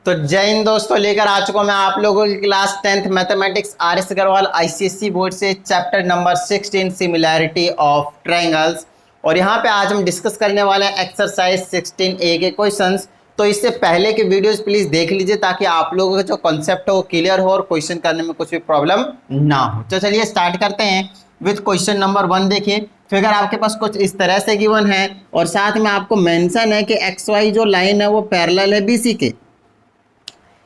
तो जय हिंद दोस्तों, लेकर आ चुका मैं आप लोगों की class 10th mathematics R S. Agarwal ICSE board से chapter number 16 similarity of triangles. और यहाँ पे आज हम डिस्कस करने वाले हैं एक्सरसाइज 16A के क्वेश्चंस। तो इससे पहले के वीडियोस प्लीज देख लीजिए ताकि आप लोगों का जो कॉन्सेप्ट है वो क्लियर हो और क्वेश्चन करने में कुछ भी प्रॉब्लम ना हो। तो चलिए स्टार्ट करते हैं विथ क्वेश्चन नंबर 1। देखिए फिगर आपके पास कुछ इस तरह से गिवन है और साथ में आपको मेंशन है कि एक्स वाई जो लाइन है वो पैरेलल है बीसी के।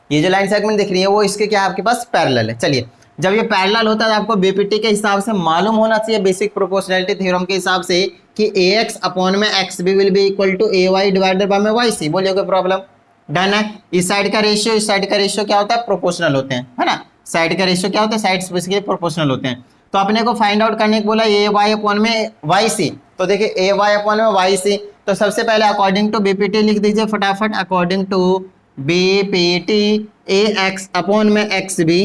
ये जो लाइन सेगमेंट दिख रही है वो इसके क्या आपके पास पैरेलल है। चलिए जब ये पैरेलल होता है तो आपको बीपीटी के हिसाब से मालूम होना चाहिए बेसिक प्रोपोर्शनैलिटी थ्योरम के हिसाब से कि ax अपॉन में xb will be equal to ay divided by में yc। बोलिए कोई प्रॉब्लम? डन है। इस साइड का रेशियो इस साइड का रेशियो क्या होता है? प्रोपोर्शनल होते हैं, है ना। साइड का रेशियो क्या होता है? साइड्स बेसिकली प्रोपोर्शनल होते हैं। तो अपने को फाइंड आउट करने को बोला ay अपॉन में yc। तो देखिए ay अपॉन में yc, तो सबसे पहले अकॉर्डिंग टू बीपीटी लिख दीजिए फटाफट। According to BPT ax upon में xb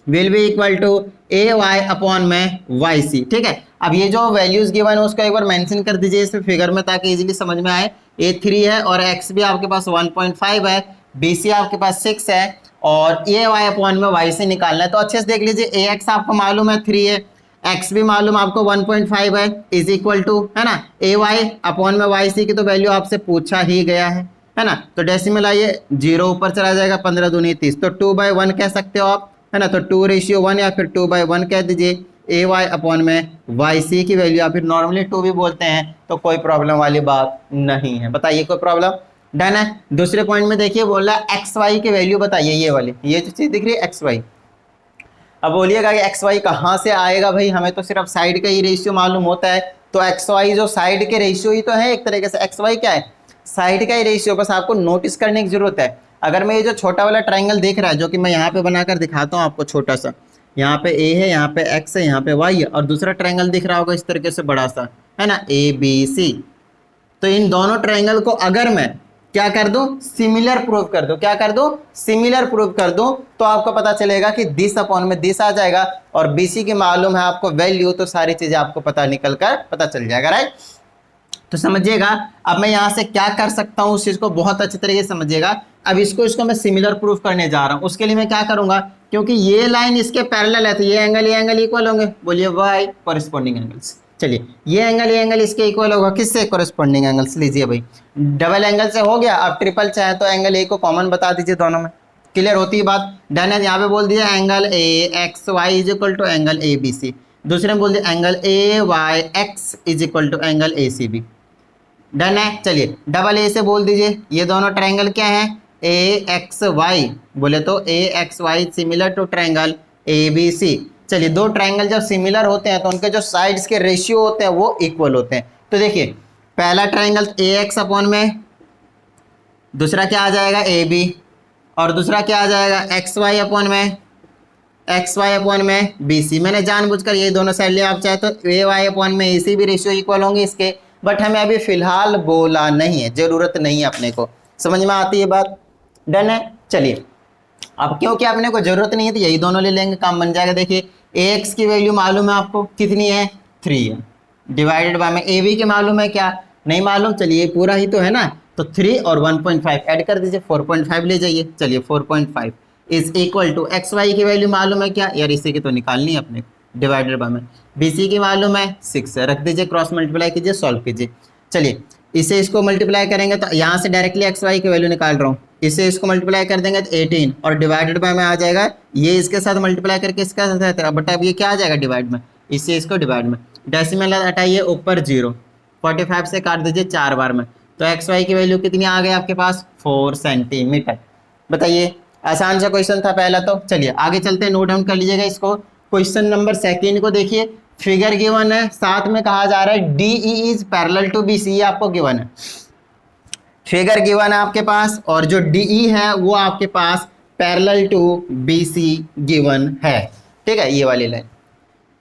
will be equal to ay upon में yc। ठीक है, अब ये जो वैल्यूज गिवन है उसको एक बार मेंशन कर दीजिए इस फिगर में ताकि इजीली समझ में आए। a 3 है और x भी आपके पास 1.5 है, bc आपके पास 6 है और ay अपॉन में yc निकालना है। तो अच्छे से देख लीजिए, ax आपको मालूम है 3 है, x भी मालूम आपको 1.5 है, इज इक्वल टू, है ना, ay अपॉन में yc की तो वैल्यू आपसे पूछा ही गया है ना। तो डेसिमल आइए 0 ऊपर चला जाएगा, 15 दूनी 30, तो 2/1 कह सकते हो आप, है ना। तो 2:1 या फिर 2/1 कह दीजिए। ay अपॉन में yc की वैल्यू, या फिर नॉर्मली 2 भी बोलते हैं, तो कोई प्रॉब्लम वाली बात नहीं है। बताइए कोई प्रॉब्लम? डन है। दूसरे पॉइंट में देखिए बोल रहा है एक्स वाई की वैल्यू बताइए, ये वाली, ये जो चीज दिख रही है एक्स वाई। अब बोलिएगा कि एक्स वाई कहाँ से आएगा भाई, हमें तो सिर्फ साइड का ही रेशियो मालूम होता है। तो एक्स वाई जो साइड के रेशियो ही तो है एक तरीके से। एक्स वाई क्या है? साइड का ही रेशियो। बस आपको नोटिस करने की जरूरत है। अगर मैं ये जो छोटा वाला ट्राइंगल देख रहा है, जो कि मैं यहाँ पे बनाकर दिखाता हूँ आपको, छोटा सा, यहाँ पे ए है, यहाँ पे एक्स है, यहाँ पे वाई है, और दूसरा ट्राइंगल दिख रहा होगा इस तरीके से बड़ा सा, है ना, ए बी सी। तो इन दोनों ट्राइंगल को अगर मैं क्या कर दूं, सिमिलर प्रूव कर दूं, क्या कर दूं, सिमिलर प्रूव कर दूं, तो आपको पता चलेगा कि दिस अपॉन में दिस आ जाएगा और बीसी की मालूम है आपको वैल्यू, तो सारी चीजें आपको पता निकल कर पता चल जाएगा, राइट। तो समझिएगा अब मैं यहाँ से क्या कर सकता हूँ उस चीज को बहुत अच्छे तरीके से समझिएगा। अब इसको मैं सिमिलर प्रूफ करने जा रहा हूँ। उसके लिए मैं क्या करूंगा, क्योंकि ये लाइन इसके पैरेलल है तो ये एंगल इक्वल होंगे। बोलिए वाई कॉरेस्पॉन्डिंग एंगल्स। चलिए ये एंगल इसके इक्वल होगा, किससे? Corresponding angles. लीजिए भाई, डबल एंगल से हो गया। अब ट्रिपल चाहे तो एंगल ए को कॉमन बता दीजिए दोनों में, क्लियर होती है बात। डन है। यहाँ पे बोल दिया angle A X Y is equal to angle A B C. दूसरे में बोल दिया angle A Y X is equal to angle A C B. Done है। चलिए डबल ए से बोल दीजिए ये दोनों ट्रायंगल क्या है, ए एक्स वाई, बोले तो A X Y similar to triangle A B C. चलिए दो ट्रायंगल जब सिमिलर होते हैं तो उनके जो साइड्स के रेशियो होते हैं वो इक्वल होते हैं। तो देखिए पहला ट्रायंगल ए एक्स अपॉन में, दूसरा क्या आ जाएगा ए बी, और दूसरा क्या आ जाएगा एक्स वाई अपॉन में, एक्स वाई अपॉन में बी सी। मैंने जानबूझकर ये दोनों साइड लिया, आप चाहे तो ए वाई अपॉन में ए सी भी रेशियो इक्वल होंगे इसके, बट हमें अभी फिलहाल बोला नहीं है, जरूरत नहीं है अपने को। समझ में आती है बात? डन है। चलिए अब क्योंकि अपने को जरूरत नहीं है तो यही दोनों ले लेंगे, काम बन जाएगा। देखिए एक्स की वैल्यू मालूम है आपको कितनी है, 3 है, डिवाइडेड बाय में ए बी के मालूम है क्या, नहीं मालूम। चलिए पूरा ही तो है ना, तो 3 और 1.5 ऐड कर दीजिए, 4.5 ले जाइए। चलिए 4.5 is equal to X Y की वैल्यू मालूम है क्या, यार इसी की तो निकालनी है अपने, डिवाइडेड बाय में बीसी की मालूम है 6 है, रख दीजिए, क्रॉस मल्टीप्लाई कीजिए, सॉल्व कीजिए। चलिए इसे इसको मल्टीप्लाई करेंगे तो यहाँ से डायरेक्टली एक्स वाई की वैल्यू निकाल रहा हूँ, इसे इसको मल्टीप्लाई कर देंगे तो 18 और डिवाइडेड बाय में आ जाएगा, ये इसके साथ मल्टीप्लाई करके इसका साथ, बट अब ये क्या आ जाएगा डिवाइड में, इससे इसको डिवाइड में, डेसिमल हटाइए ऊपर 0, 45 से काट दीजिए 4 बार में, तो एक्स वाई की वैल्यू कितनी आ गई आपके पास, 4 सेंटीमीटर। बताइए आसान सा क्वेश्चन था पहला। तो चलिए आगे चलते हैं, नोट डाउन कर लीजिएगा इसको। क्वेश्चन नंबर 2 को देखिए, फिगर गिवन है, साथ में कहा जा रहा है DE is parallel to BC, ये आपको गिवन है, फिगर गिवन है आपके पास, और जो DE है वो आपके पास पैरेलल टू BC गिवन है। ठीक है, ये वाली line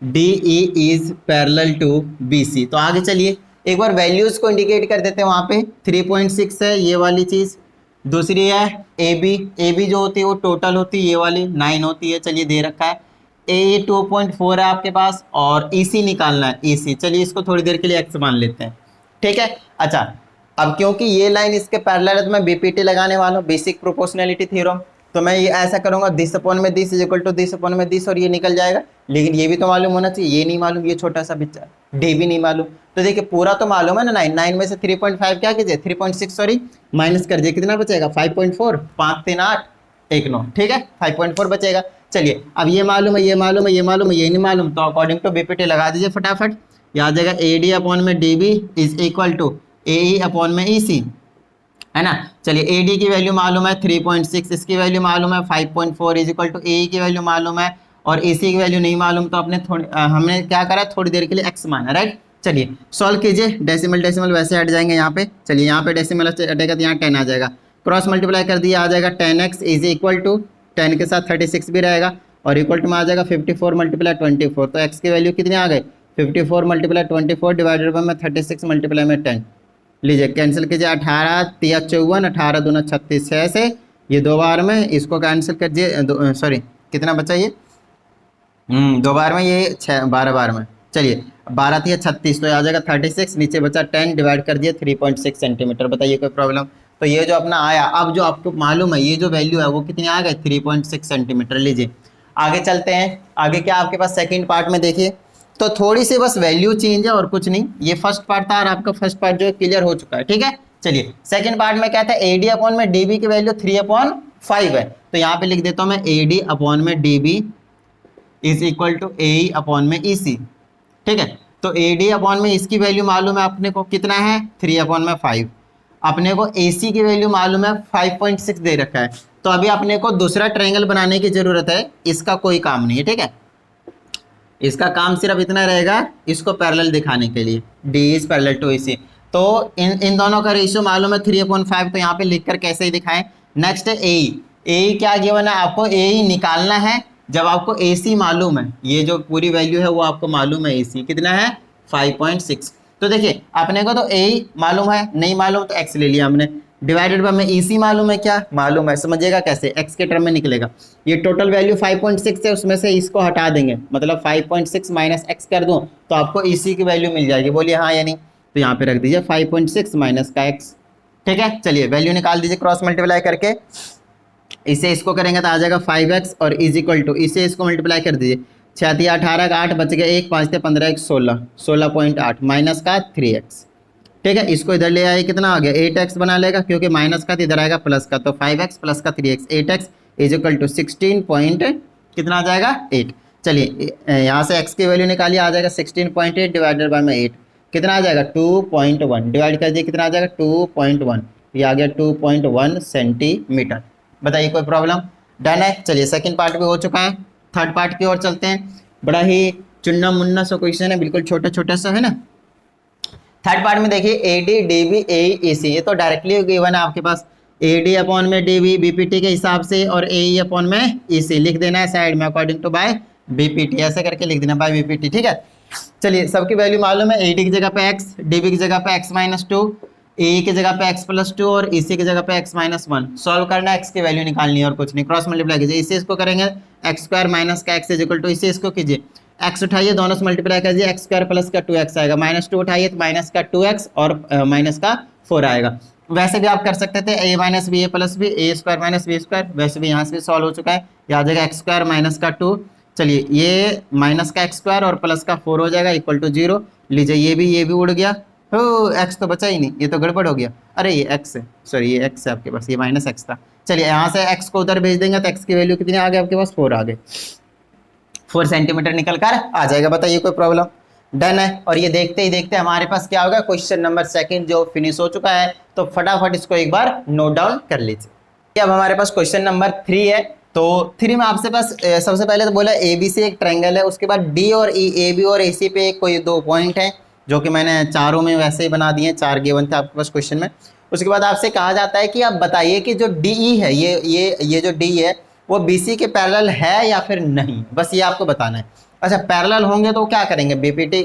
DE is parallel to BC। तो आगे चलिए एक बार वैल्यूज को इंडिकेट कर देते हैं। वहां पे 3.6 है ये वाली चीज, दूसरी है AB जो होती है वो टोटल होती है, ये वाली 9 होती है, चलिए दे रखा है। ए 2.4 है आपके पास, और EC निकालना है EC। चलिए इसको थोड़ी देर के लिए एक्स मान लेते हैं, ठीक है। अच्छा अब क्योंकि ये लाइन इसके पैरेलल है तो मैं बीपीटी लगाने वाला हूँ, बेसिक प्रोपोर्शनैलिटी थ्योरम। तो मैं ये ऐसा करूंगा दिस अपॉन में this is equal to this upon में दिस, और ये निकल जाएगा। लेकिन ये भी तो मालूम होना चाहिए, ये नहीं मालूम, ये छोटा सा बच्चा डी भी नहीं मालूम। तो देखिए पूरा तो मालूम है ना, 9 9 में से 3.5 क्या कीजिए 3.6 सॉरी माइनस कर दिए, कितना बचेगा 5.4, 5 3 8 1 9, ठीक है 5.4 बचेगा। चलिए अब ये मालूम है, ये मालूम है, ये मालूम है, ये नहीं मालूम, तो अकॉर्डिंग टू बीपीटी लगा दीजिए फटाफट। याद जाएगा ए डी अपॉन में D B is equal to A E upon में ई सी, है ना। चलिए ए डी की वैल्यू मालूम है 3.6, इसकी वैल्यू मालूम है 5.4 इज इक्वल टू ए की वैल्यू मालूम है और ए सी की वैल्यू नहीं मालूम, तो हमने क्या करा थोड़ी देर के लिए एक्स माना, राइट। चलिए सॉल्व कीजिए, डेसिमल डेसिमल वैसे हट जाएंगे यहाँ पे। चलिए यहाँ पे डेसिमल हटेगा तो यहाँ 10 आ जाएगा, क्रॉस मल्टीप्लाई कर दिया आ जाएगा 10x इज इक्वल टू 10 के साथ 36 भी रहेगा और इक्वल टू में आ जाएगा 54 मल्टीप्लाई 24, तो x की वैल्यू कितनी आ गई 54 मल्टीप्लाई 24 डिवाइडेड बाय में 36 मल्टीप्लाई में 10। लीजिए कैंसिल कीजिए, 18 3 54, 18 दूना 36, 6 से ये 2 बार में इसको कैंसिल कीजिए, सॉरी कितना बचा ये 2 बार में, ये 12 बार में। चलिए 12 3 36, तो आ जाएगा 36, नीचे बचा 10 डिवाइड कर दिए 3.6 सेंटीमीटर। बताइए कोई प्रॉब्लम। तो ये जो अपना आया, अब जो आपको मालूम है ये जो वैल्यू है वो कितनी आ गई 3.6 सेंटीमीटर। लीजिए आगे चलते हैं, आगे क्या आपके पास सेकंड पार्ट में देखिए, तो थोड़ी सी बस वैल्यू चेंज है और कुछ नहीं। ये फर्स्ट पार्ट था और आपका फर्स्ट पार्ट जो है क्लियर हो चुका है, ठीक है। चलिए सेकंड पार्ट में क्या था, ए डी अपॉन में डी बी की वैल्यू 3/5 है, तो यहाँ पे लिख देता हूँ मैं ए डी अपॉन में D B is equal to A E upon में ई सी, ठीक है। तो ए डी अपॉन में इसकी वैल्यू मालूम है अपने को कितना है 3/5, अपने को ए सी की वैल्यू मालूम है 5.6 दे रखा है। तो अभी अपने को दूसरा ट्रायंगल बनाने की जरूरत है, इसका कोई काम नहीं है, ठीक है। इसका काम सिर्फ इतना रहेगा, इसको पैरेलल दिखाने के लिए, डी इज पैरेलल टू ए सी। तो इन दोनों का रेशियो मालूम है 3/5, तो यहाँ पे लिखकर कैसे ही दिखाएं। नेक्स्ट है ए क्या गिवन है आपको, ए निकालना है जब आपको ए सी मालूम है, ये जो पूरी वैल्यू है वो आपको मालूम है, ए सी कितना है 5.6। तो देखिए अपने को तो ए मालूम है, नहीं मालूम तो एक्स ले लिया हमने, डिवाइडेड बाय में ई सी मालूम है, क्या मालूम है, समझिएगा कैसे एक्स के टर्म में निकलेगा। ये टोटल वैल्यू 5.6 है, उसमें से इसको हटा देंगे, मतलब 5.6 माइनस एक्स कर दूं तो आपको ई सी की वैल्यू मिल जाएगी। बोलिए हाँ या नहीं, तो यहाँ पे रख दीजिए 5.6 माइनस का एक्स, ठीक है। चलिए वैल्यू निकाल दीजिए क्रॉस मल्टीप्लाई करके, इसे इसको करेंगे तो आ जाएगा 5x और इज इक्वल टू इसे इसको मल्टीप्लाई कर दीजिए, 6 3 18 का 8 बच गया 1 5 3 15 1 16, 16.8 माइनस का 3x, ठीक है। इसको इधर ले आए कितना आ गया 8x बना लेगा, क्योंकि माइनस का तो इधर आएगा प्लस का, तो 5x प्लस का 3x 8x is equal to 16 point कितना आ जाएगा 8। चलिए यहाँ से x की वैल्यू निकालिए, आ जाएगा 16.8 डिवाइडेड बाय में 8 कितना आ जाएगा 2.1, डिवाइड कर दिए कितना आ जाएगा 2.1, ये आ गया 2.1 सेंटीमीटर। बताइए कोई प्रॉब्लम, डन है। चलिए सेकंड पार्ट भी हो चुका है, थर्ड पार्ट की ओर चलते हैं। बड़ा ही चुन्ना मुन्ना सा क्वेश्चन है, बिल्कुल छोटा छोटा सा है ना। थर्ड पार्ट में देखिए ए डी डी बी ए ई सी, ये तो डायरेक्टली गिवन है आपके पास, ए डी अपॉन में डी बी बीपीटी के हिसाब से और ए ई अपॉन में ई सी लिख देना है साइड में अकॉर्डिंग टू बाय बीपीटी, ऐसे करके लिख देना बाय बीपीटी, ठीक है। चलिए सबकी वैल्यू मालूम है, ए डी की जगह पे एक्स, डी बी की जगह पे एक्स माइनस 2, ए की जगह पे x प्लस 2 और इसी की जगह पे x माइनस 1। सॉल्व करना है, x की वैल्यू निकालनी है और कुछ नहीं, क्रॉस मल्टीप्लाई कीजिए, इसे इसको करेंगे एक्स स्क्वायर माइनस का x इज इक्वल टू, इसे इसको कीजिए x उठाइए दोनों से मल्टीप्लाई कीजिए, एक्स स्क्वायर प्लस का 2x आएगा, माइनस 2 उठाइए तो माइनस का 2x और माइनस का 4 आएगा। वैसे भी आप कर सकते थे a minus B A plus B, A square minus B square, वैसे भी यहाँ से भी सॉल्व हो चुका है, आ जाएगा एक्स स्क्वायर माइनस का 2, चलिए ये माइनस का एक्स स्क्वायर और प्लस का 4 हो जाएगा इक्वल टू 0। लीजिए ये भी उड़ गया, हो एक्स तो बचा ही नहीं, ये तो गड़बड़ हो गया, अरे ये एक्स है, सॉरी ये एक्स है आपके पास, ये माइनस एक्स था। चलिए यहाँ से एक्स को उधर भेज देंगे तो एक्स की वैल्यू कितनी आ गई आपके पास 4 आ गए, 4 सेंटीमीटर निकल कर आ जाएगा। बताइए कोई प्रॉब्लम, डन है। और ये देखते ही देखते हमारे पास क्या होगा, क्वेश्चन नंबर सेकंड जो फिनिश हो चुका है, तो फटाफट इसको एक बार नोट डाउन कर लीजिए। अब हमारे पास क्वेश्चन नंबर 3 है, तो 3 में आपसे पास सबसे पहले तो बोला ए बी सी एक ट्रायंगल है, उसके बाद डी और ई, ए बी और ए सी पे कोई 2 पॉइंट है जो कि मैंने चारों में वैसे ही बना दिए, 4 गिवन थे आपके पास क्वेश्चन में। उसके बाद आपसे कहा जाता है कि आप बताइए कि जो डी ई है, ये जो डी है वो बी सी के पैरेलल है या फिर नहीं, बस ये आपको बताना है। अच्छा पैरेलल होंगे तो क्या करेंगे, बीपीटी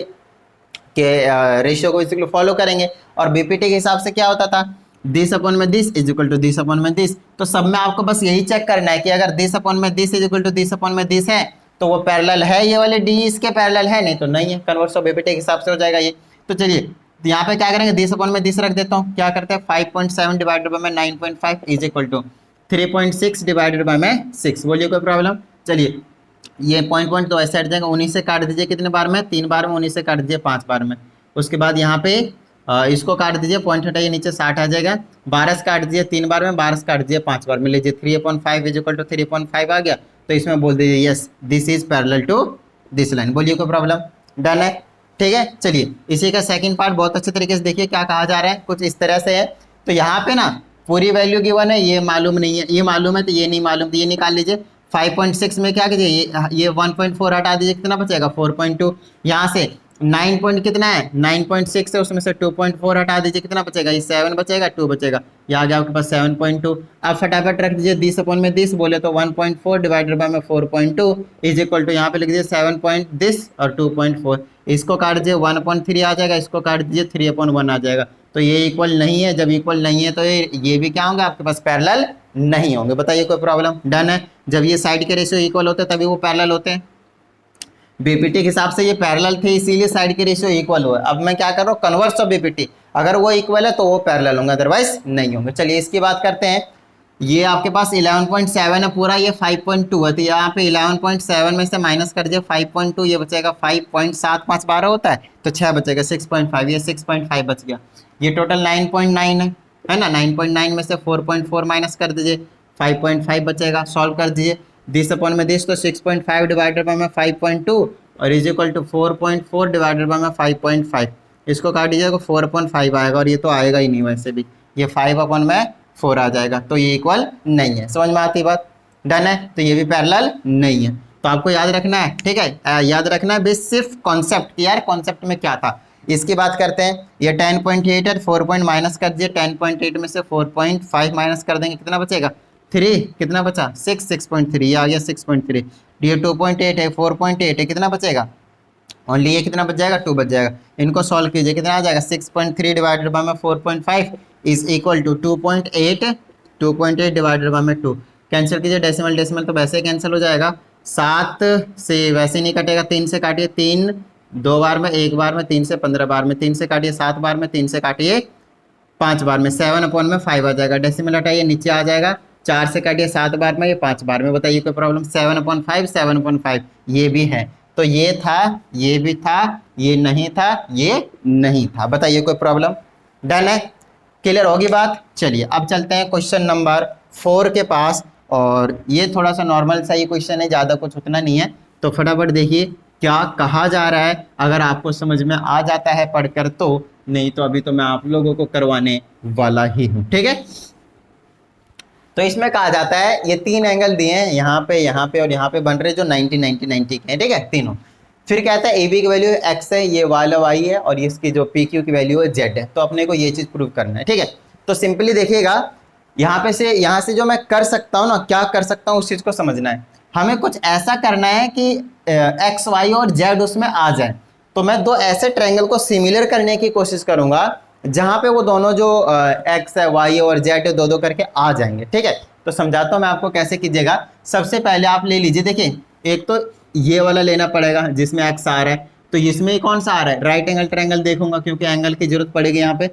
के रेशियो को बेसिकली फॉलो करेंगे, और बीपीटी के हिसाब से क्या होता था दिस अपॉन में this is equal to this upon में दिस। तो सब में आपको बस यही चेक करना है कि अगर दिस अपॉन में this is equal to this upon में दिस है तो वो पैरेलल है, ये वाले डी इसके पैरेलल है, नहीं तो नहीं है, कन्वर्स ऑफ बीपीटी के हिसाब से हो जाएगा ये। तो चलिए तो यहाँ पे क्या करेंगे, दिस अपॉन में दिस रख देता हूँ, क्या करते हैं 5.7 डिवाइडेड बाय में 9.5 is equal to 3.6 divided by में 6। बोलिए कोई प्रॉब्लम। चलिए ये पॉइंट तो ऐसे हट जाएगा, 19 से काट दीजिए कितने बार में, 3 बार में, 19 से काट दीजिए 5 बार में। उसके बाद यहाँ पे इसको काट दीजिए, पॉइंट हटाइए नीचे 60 आ जाएगा। 12 से काट दीजिए 3 बार में, 12 से काट दीजिए 5 बार में, लीजिए 3/5 इज इक्वल टू 3/5 आ गया। तो इसमें बोल दीजिए yes this is parallel to this line. बोलिए कोई प्रॉब्लम। डन है, ठीक है। चलिए इसी का सेकंड पार्ट बहुत अच्छे तरीके से देखिए क्या कहा जा रहा है, कुछ इस तरह से है। तो यहाँ पे ना पूरी वैल्यू गिवन है, ये मालूम नहीं है, ये मालूम है तो ये नहीं मालूम, तो ये निकाल लीजिए। 5.6 में क्या कीजिए, ये 1.4 हटा दीजिए, कितना बचेगा 4.2। यहाँ से 9 पॉइंट कितना है 9.6 है, उसमें से 2.4 हटा दीजिए, कितना बचेगा, ये 7 बचेगा, 2 बचेगा, ये आ गया आपके पास 7.2। अब फटाफट रख दीजिए दिस अपॉन में दिस, बोले तो 1.4 डिवाइडेड बाय में 4.2 इज इक्वल टू यहाँ पे लिख दीजिए 7 पॉइंट दिस और 2.4। इसको काट दीजिए 1/3 आ जाएगा, इसको काट दीजिए 3/1 आ जाएगा। तो ये इक्वल नहीं है, जब इक्वल नहीं है तो ये भी क्या होंगे आपके पास पैरेलल नहीं होंगे। बताइए कोई प्रॉब्लम। डन है। जब ये साइड के रेशियो इक्वल होते हैं तभी वो पैरेलल होते हैं। बीपीटी के हिसाब से ये पैरेलल थे इसीलिए साइड के रेशियो इक्वल हुआ। अब मैं क्या कर रहा हूँ, कन्वर्स ऑफ बीपीटी, अगर वो इक्वल है तो वो पैरेलल होंगे, अदरवाइज नहीं होंगे। चलिए इसकी बात करते हैं। ये आपके पास 11.7 है पूरा, ये 5.2 है, तो यहाँ पे 11.7 में से माइनस कर दिए 5.2, ये बचेगा 5.75 12 होता है तो 6 बचेगा 6.5, ये 6.5 बच गया। ये टोटल 9.9 है ना, 9.9 में से 4.4 माइनस कर दीजिए 5.5 बचेगा। सॉल्व कर दीजिए दिस अपॉन में दिस, तो 6.5 डिवाइडेड बाय में 5.2 और is equal to 4.4 divided by में 5.5। इसको काट दीजिएगा 4/5 आएगा, और ये तो आएगा ही नहीं वैसे भी, ये 5/4 आ जाएगा, तो ये इक्वल नहीं है। समझ में आती बात। डन है। तो ये भी पैरेलल नहीं है। तो आपको याद रखना है, ठीक है, याद रखना है बस सिर्फ कॉन्सेप्ट कि यार कॉन्सेप्ट में क्या था। इसकी बात करते हैं। ये 10.8 है, 4 पॉइंट माइनस कर दीजिए, 10.8 में से 4.5 माइनस कर देंगे, कितना बचेगा 3, कितना बचा 6.3, ये आ गया 6.3। ये 2.8 है, 4.8 है, कितना बचेगा ओनली, ये कितना बच जाएगा 2 बच जाएगा। इनको सॉल्व कीजिए, कितना आ जाएगा 6.3 डिवाइडेड बाय में 4.5 is equal to 2.8 divided by में 2। कैंसिल कीजिए, डेसिमल डेसिमल तो वैसे ही कैंसिल हो जाएगा, 7 से वैसे नहीं कटेगा, 3 से काटिए, 3 2 बार में, 1 बार में, 3 से 15 बार में, 3 से काटिए 7 बार में, 3 से काटिए 5 बार में, 7/5 आ जाएगा। डेसिमल हटाइए नीचे आ जाएगा, 4 से काटिए 7 बार में, ये 5 बार में। बताइए कोई प्रॉब्लम। 7/5 7/5 ये भी है, तो ये था, ये भी था, ये नहीं था, ये नहीं था। बताइए कोई प्रॉब्लम। डन है, क्लियर होगी बात। चलिए अब चलते हैं क्वेश्चन नंबर 4 के पास, और ये थोड़ा सा नॉर्मल सा ही क्वेश्चन है, ज़्यादा कुछ उतना नहीं है। तो फटाफट देखिए क्या कहा जा रहा है, अगर आपको समझ में आ जाता है पढ़कर तो, नहीं तो अभी तो मैं आप लोगों को करवाने वाला ही हूँ, ठीक है। तो इसमें कहा जाता है ये 3 एंगल दिए हैं, यहाँ पे और यहाँ पे बन रहे जो 90 90 90 के हैं, ठीक है तीनों। फिर कहता है ए बी की वैल्यू x है, ये y है, और इसकी जो पी क्यू की वैल्यू है z है। तो अपने को ये चीज़ प्रूव करना है, ठीक है। तो सिंपली देखिएगा, यहाँ से जो मैं कर सकता हूँ ना, क्या कर सकता हूँ उस चीज़ को समझना है। हमें कुछ ऐसा करना है कि x y और z उसमें आ जाए। तो मैं 2 ऐसे ट्रायंगल को सिमिलर करने की कोशिश करूँगा जहाँ पे वो दोनों जो x है, y है और z है, दो करके आ जाएंगे, ठीक है। तो समझाता हूँ मैं आपको कैसे कीजिएगा। सबसे पहले आप ले लीजिए, देखिए एक तो ये वाला लेना पड़ेगा जिसमें x आ रहा है, तो इसमें कौन सा आ रहा है, राइट एंगल ट्रायंगल देखूंगा क्योंकि एंगल की जरूरत पड़ेगी यहाँ पे।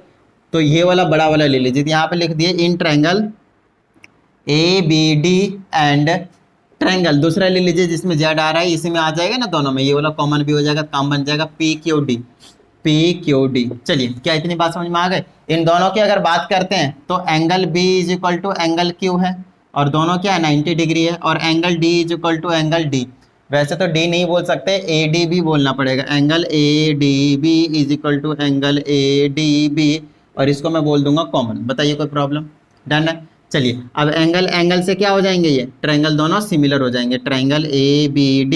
तो ये वाला बड़ा वाला ले लीजिए, यहाँ पे लिख दिए in triangle ABD and triangle दूसरा ले लीजिए जिसमें z आ रहा है, इसी में आ जाएगा ना दोनों में, ये वाला कॉमन भी हो जाएगा, काम बन जाएगा PQD। चलिए क्या इतनी बात समझ में आ गई। इन दोनों की अगर बात करते हैं तो angle B is equal to angle Q है, और दोनों क्या है 90 डिग्री है, और angle D is equal to angle D। वैसे तो D नहीं बोल सकते, ADB बोलना पड़ेगा, angle ADB is equal to angle ADB, और इसको मैं बोल दूंगा कॉमन। बताइए कोई प्रॉब्लम। डन है। चलिए अब एंगल से क्या हो जाएंगे, ये ट्रायंगल दोनों सिमिलर हो जाएंगे। Triangle ABD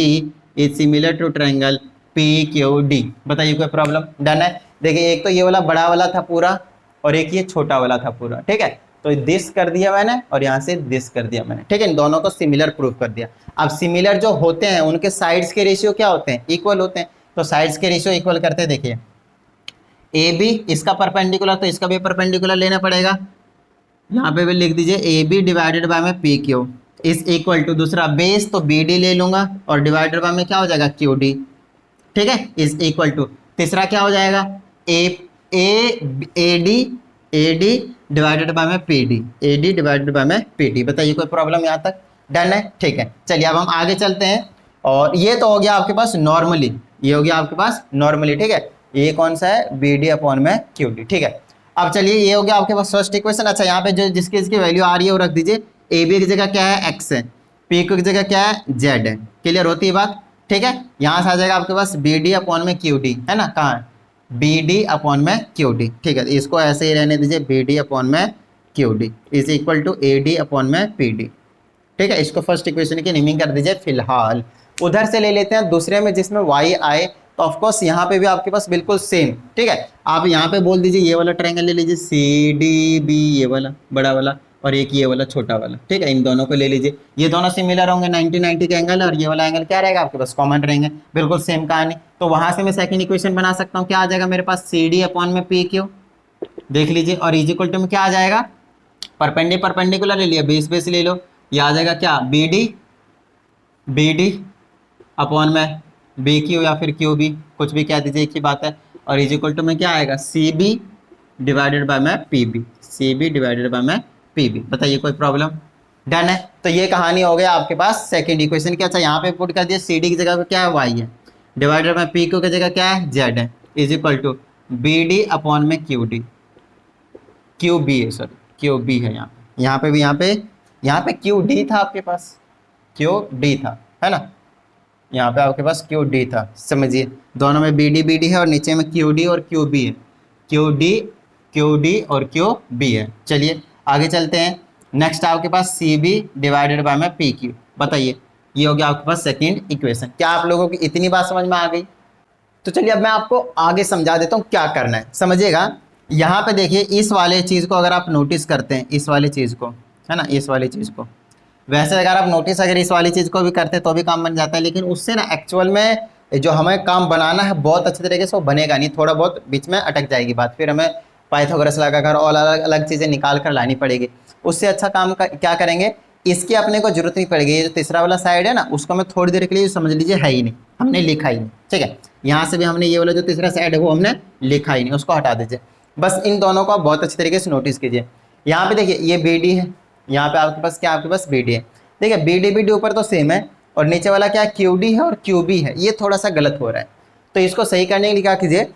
is similar to triangle PQD। बताइए कोई प्रॉब्लम। डन है। देखिए एक तो ये वाला बड़ा वाला था पूरा, और एक ये छोटा वाला था पूरा, ठीक है। तो दिस कर दिया मैंने, और यहाँ से दिस कर दिया मैंने, ठीक है। इन दोनों को सिमिलर प्रूव कर दिया। अब सिमिलर जो होते हैं उनके साइड्स के रेशियो क्या होते हैं, इक्वल होते हैं। तो साइड्स के रेशियो इक्वल करते हैं। देखिए AB इसका परपेंडिकुलर, तो इसका भी परपेंडिकुलर लेना पड़ेगा। यहाँ पे भी लिख दीजिए AB डिवाइडेड बाय में PQ इज इक्वल टू, दूसरा बेस तो BD ले लूंगा, और डिवाइडेड बाय में क्या हो जाएगा QD, ठीक है, इज इक्वल टू। तीसरा क्या हो जाएगा ए डी डिवाइडेड बाय में P D, A D divided by में पी डी। बताइए कोई प्रॉब्लम यहाँ तक? डन है, ठीक है। चलिए अब हम आगे चलते हैं। और ये तो हो गया आपके पास नॉर्मली, ये हो गया आपके पास नॉर्मली, ठीक है। ये कौन सा है? बी डी अपॉन में क्यू डी, ठीक है। अब चलिए ये हो गया आपके पास फर्स्ट इक्वेशन। अच्छा यहाँ पे जो जिसकी इसकी वैल्यू आ रही है वो रख दीजिए। ए बी की जगह क्या है? एक्स है, पी की जगह क्या है? जेड है। क्लियर होती है बात? ठीक है। यहाँ से आ जाएगा आपके पास बी डी अपॉन में क्यू डी, है ना? कहाँ है? बी डी अपॉन में क्यू डी, ठीक है। इसको ऐसे ही रहने दीजिए, बी डी अपॉन में Q D is equal to A D upon में पी डी, ठीक है। इसको फर्स्ट इक्वेशन की नेमिंग कर दीजिए फिलहाल। उधर से ले लेते हैं दूसरे में जिसमें वाई आए, तो ऑफकोर्स यहाँ पे भी आपके पास बिल्कुल सेम, ठीक है। आप यहाँ पे बोल दीजिए ये वाला ट्रायंगल ले लीजिए, सी डी बी, ये वाला बड़ा वाला और एक ये वाला छोटा वाला, ठीक है। इन दोनों को ले लीजिए, ये दोनों सिमिलर होंगे 90-90 के एंगल, और ये वाला एंगल क्या रहेगा आपके पास? कॉमन रहेंगे, बिल्कुल सेम कहानी। तो वहां से मैं सेकंड इक्वेशन बना सकता हूँ। क्या आ जाएगा मेरे पास? सी डी अपॉन में पी क्यू, देख लीजिए। और इज इक्वल टू में क्या आ जाएगा? परपेंडिकुलर ले लिया, बेस ले लो। ये आ जाएगा क्या? बी डी अपॉन में बी क्यू या फिर क्यू बी, कुछ भी कह दीजिए, एक ही बात है। और इज इक्वल टू में क्या आएगा? सी बी डिवाइडेड बाय में P B, C B divided by में पी बी। बताइए कोई प्रॉब्लम? डन है। तो ये कहानी हो गया आपके पास सेकंड इक्वेशन की। अच्छा यहाँ पे पुट कर दिया, सी डी की जगह पे क्या है? वाई है, डिवाइडेड बाय पी क्यू की जगह क्या है? जेड है, is equal to B D upon में क्यू डी, क्यू बी है, सॉरी क्यू बी है। यहाँ पे भी यहाँ पे क्यू डी था आपके पास, क्यू डी था, है ना? यहाँ पे आपके पास क्यू डी था, समझिए। दोनों में बी डी है और नीचे में क्यू डी और क्यू बी है, क्यू डी और क्यू बी है। चलिए आगे चलते हैं। नेक्स्ट आपके पास सी बी डिवाइडेड बाय में पी क्यू। बताइए ये हो गया आपके पास सेकेंड इक्वेशन। क्या आप लोगों की इतनी बात समझ में आ गई? तो चलिए अब मैं आपको आगे समझा देता हूँ क्या करना है, समझिएगा। यहाँ पे देखिए, इस वाले चीज़ को अगर आप नोटिस करते हैं, इस वाली चीज़ को, है ना, इस वाली चीज़ को, वैसे अगर आप नोटिस अगर इस वाली चीज़ को भी करते तो भी काम बन जाता है, लेकिन उससे ना एक्चुअल में जो हमें काम बनाना है बहुत अच्छे तरीके से वो बनेगा नहीं, थोड़ा बहुत बीच में अटक जाएगी बात, फिर हमें पाइथागोरस लगाकर और अलग अलग चीज़ें निकाल कर लानी पड़ेगी। उससे अच्छा काम क्या करेंगे, इसकी अपने को जरूरत नहीं पड़ेगी। ये जो तीसरा वाला साइड है ना, उसको मैं थोड़ी देर के लिए समझ लीजिए है ही नहीं, हमने लिखा ही नहीं, ठीक है। यहाँ से भी हमने ये वाला जो तीसरा साइड है वो हमने लिखा ही नहीं, उसको हटा दीजिए। बस इन दोनों को आप बहुत अच्छे तरीके से नोटिस कीजिए। यहाँ पे देखिए ये बी डी है, यहाँ पे आपके पास क्या, आपके पास बी डी है। देखिए बी डी ऊपर तो सेम है, और नीचे वाला क्या क्यू डी है और क्यू बी है, ये थोड़ा सा गलत हो रहा है। तो इसको सही करने के लिए क्या कीजिए,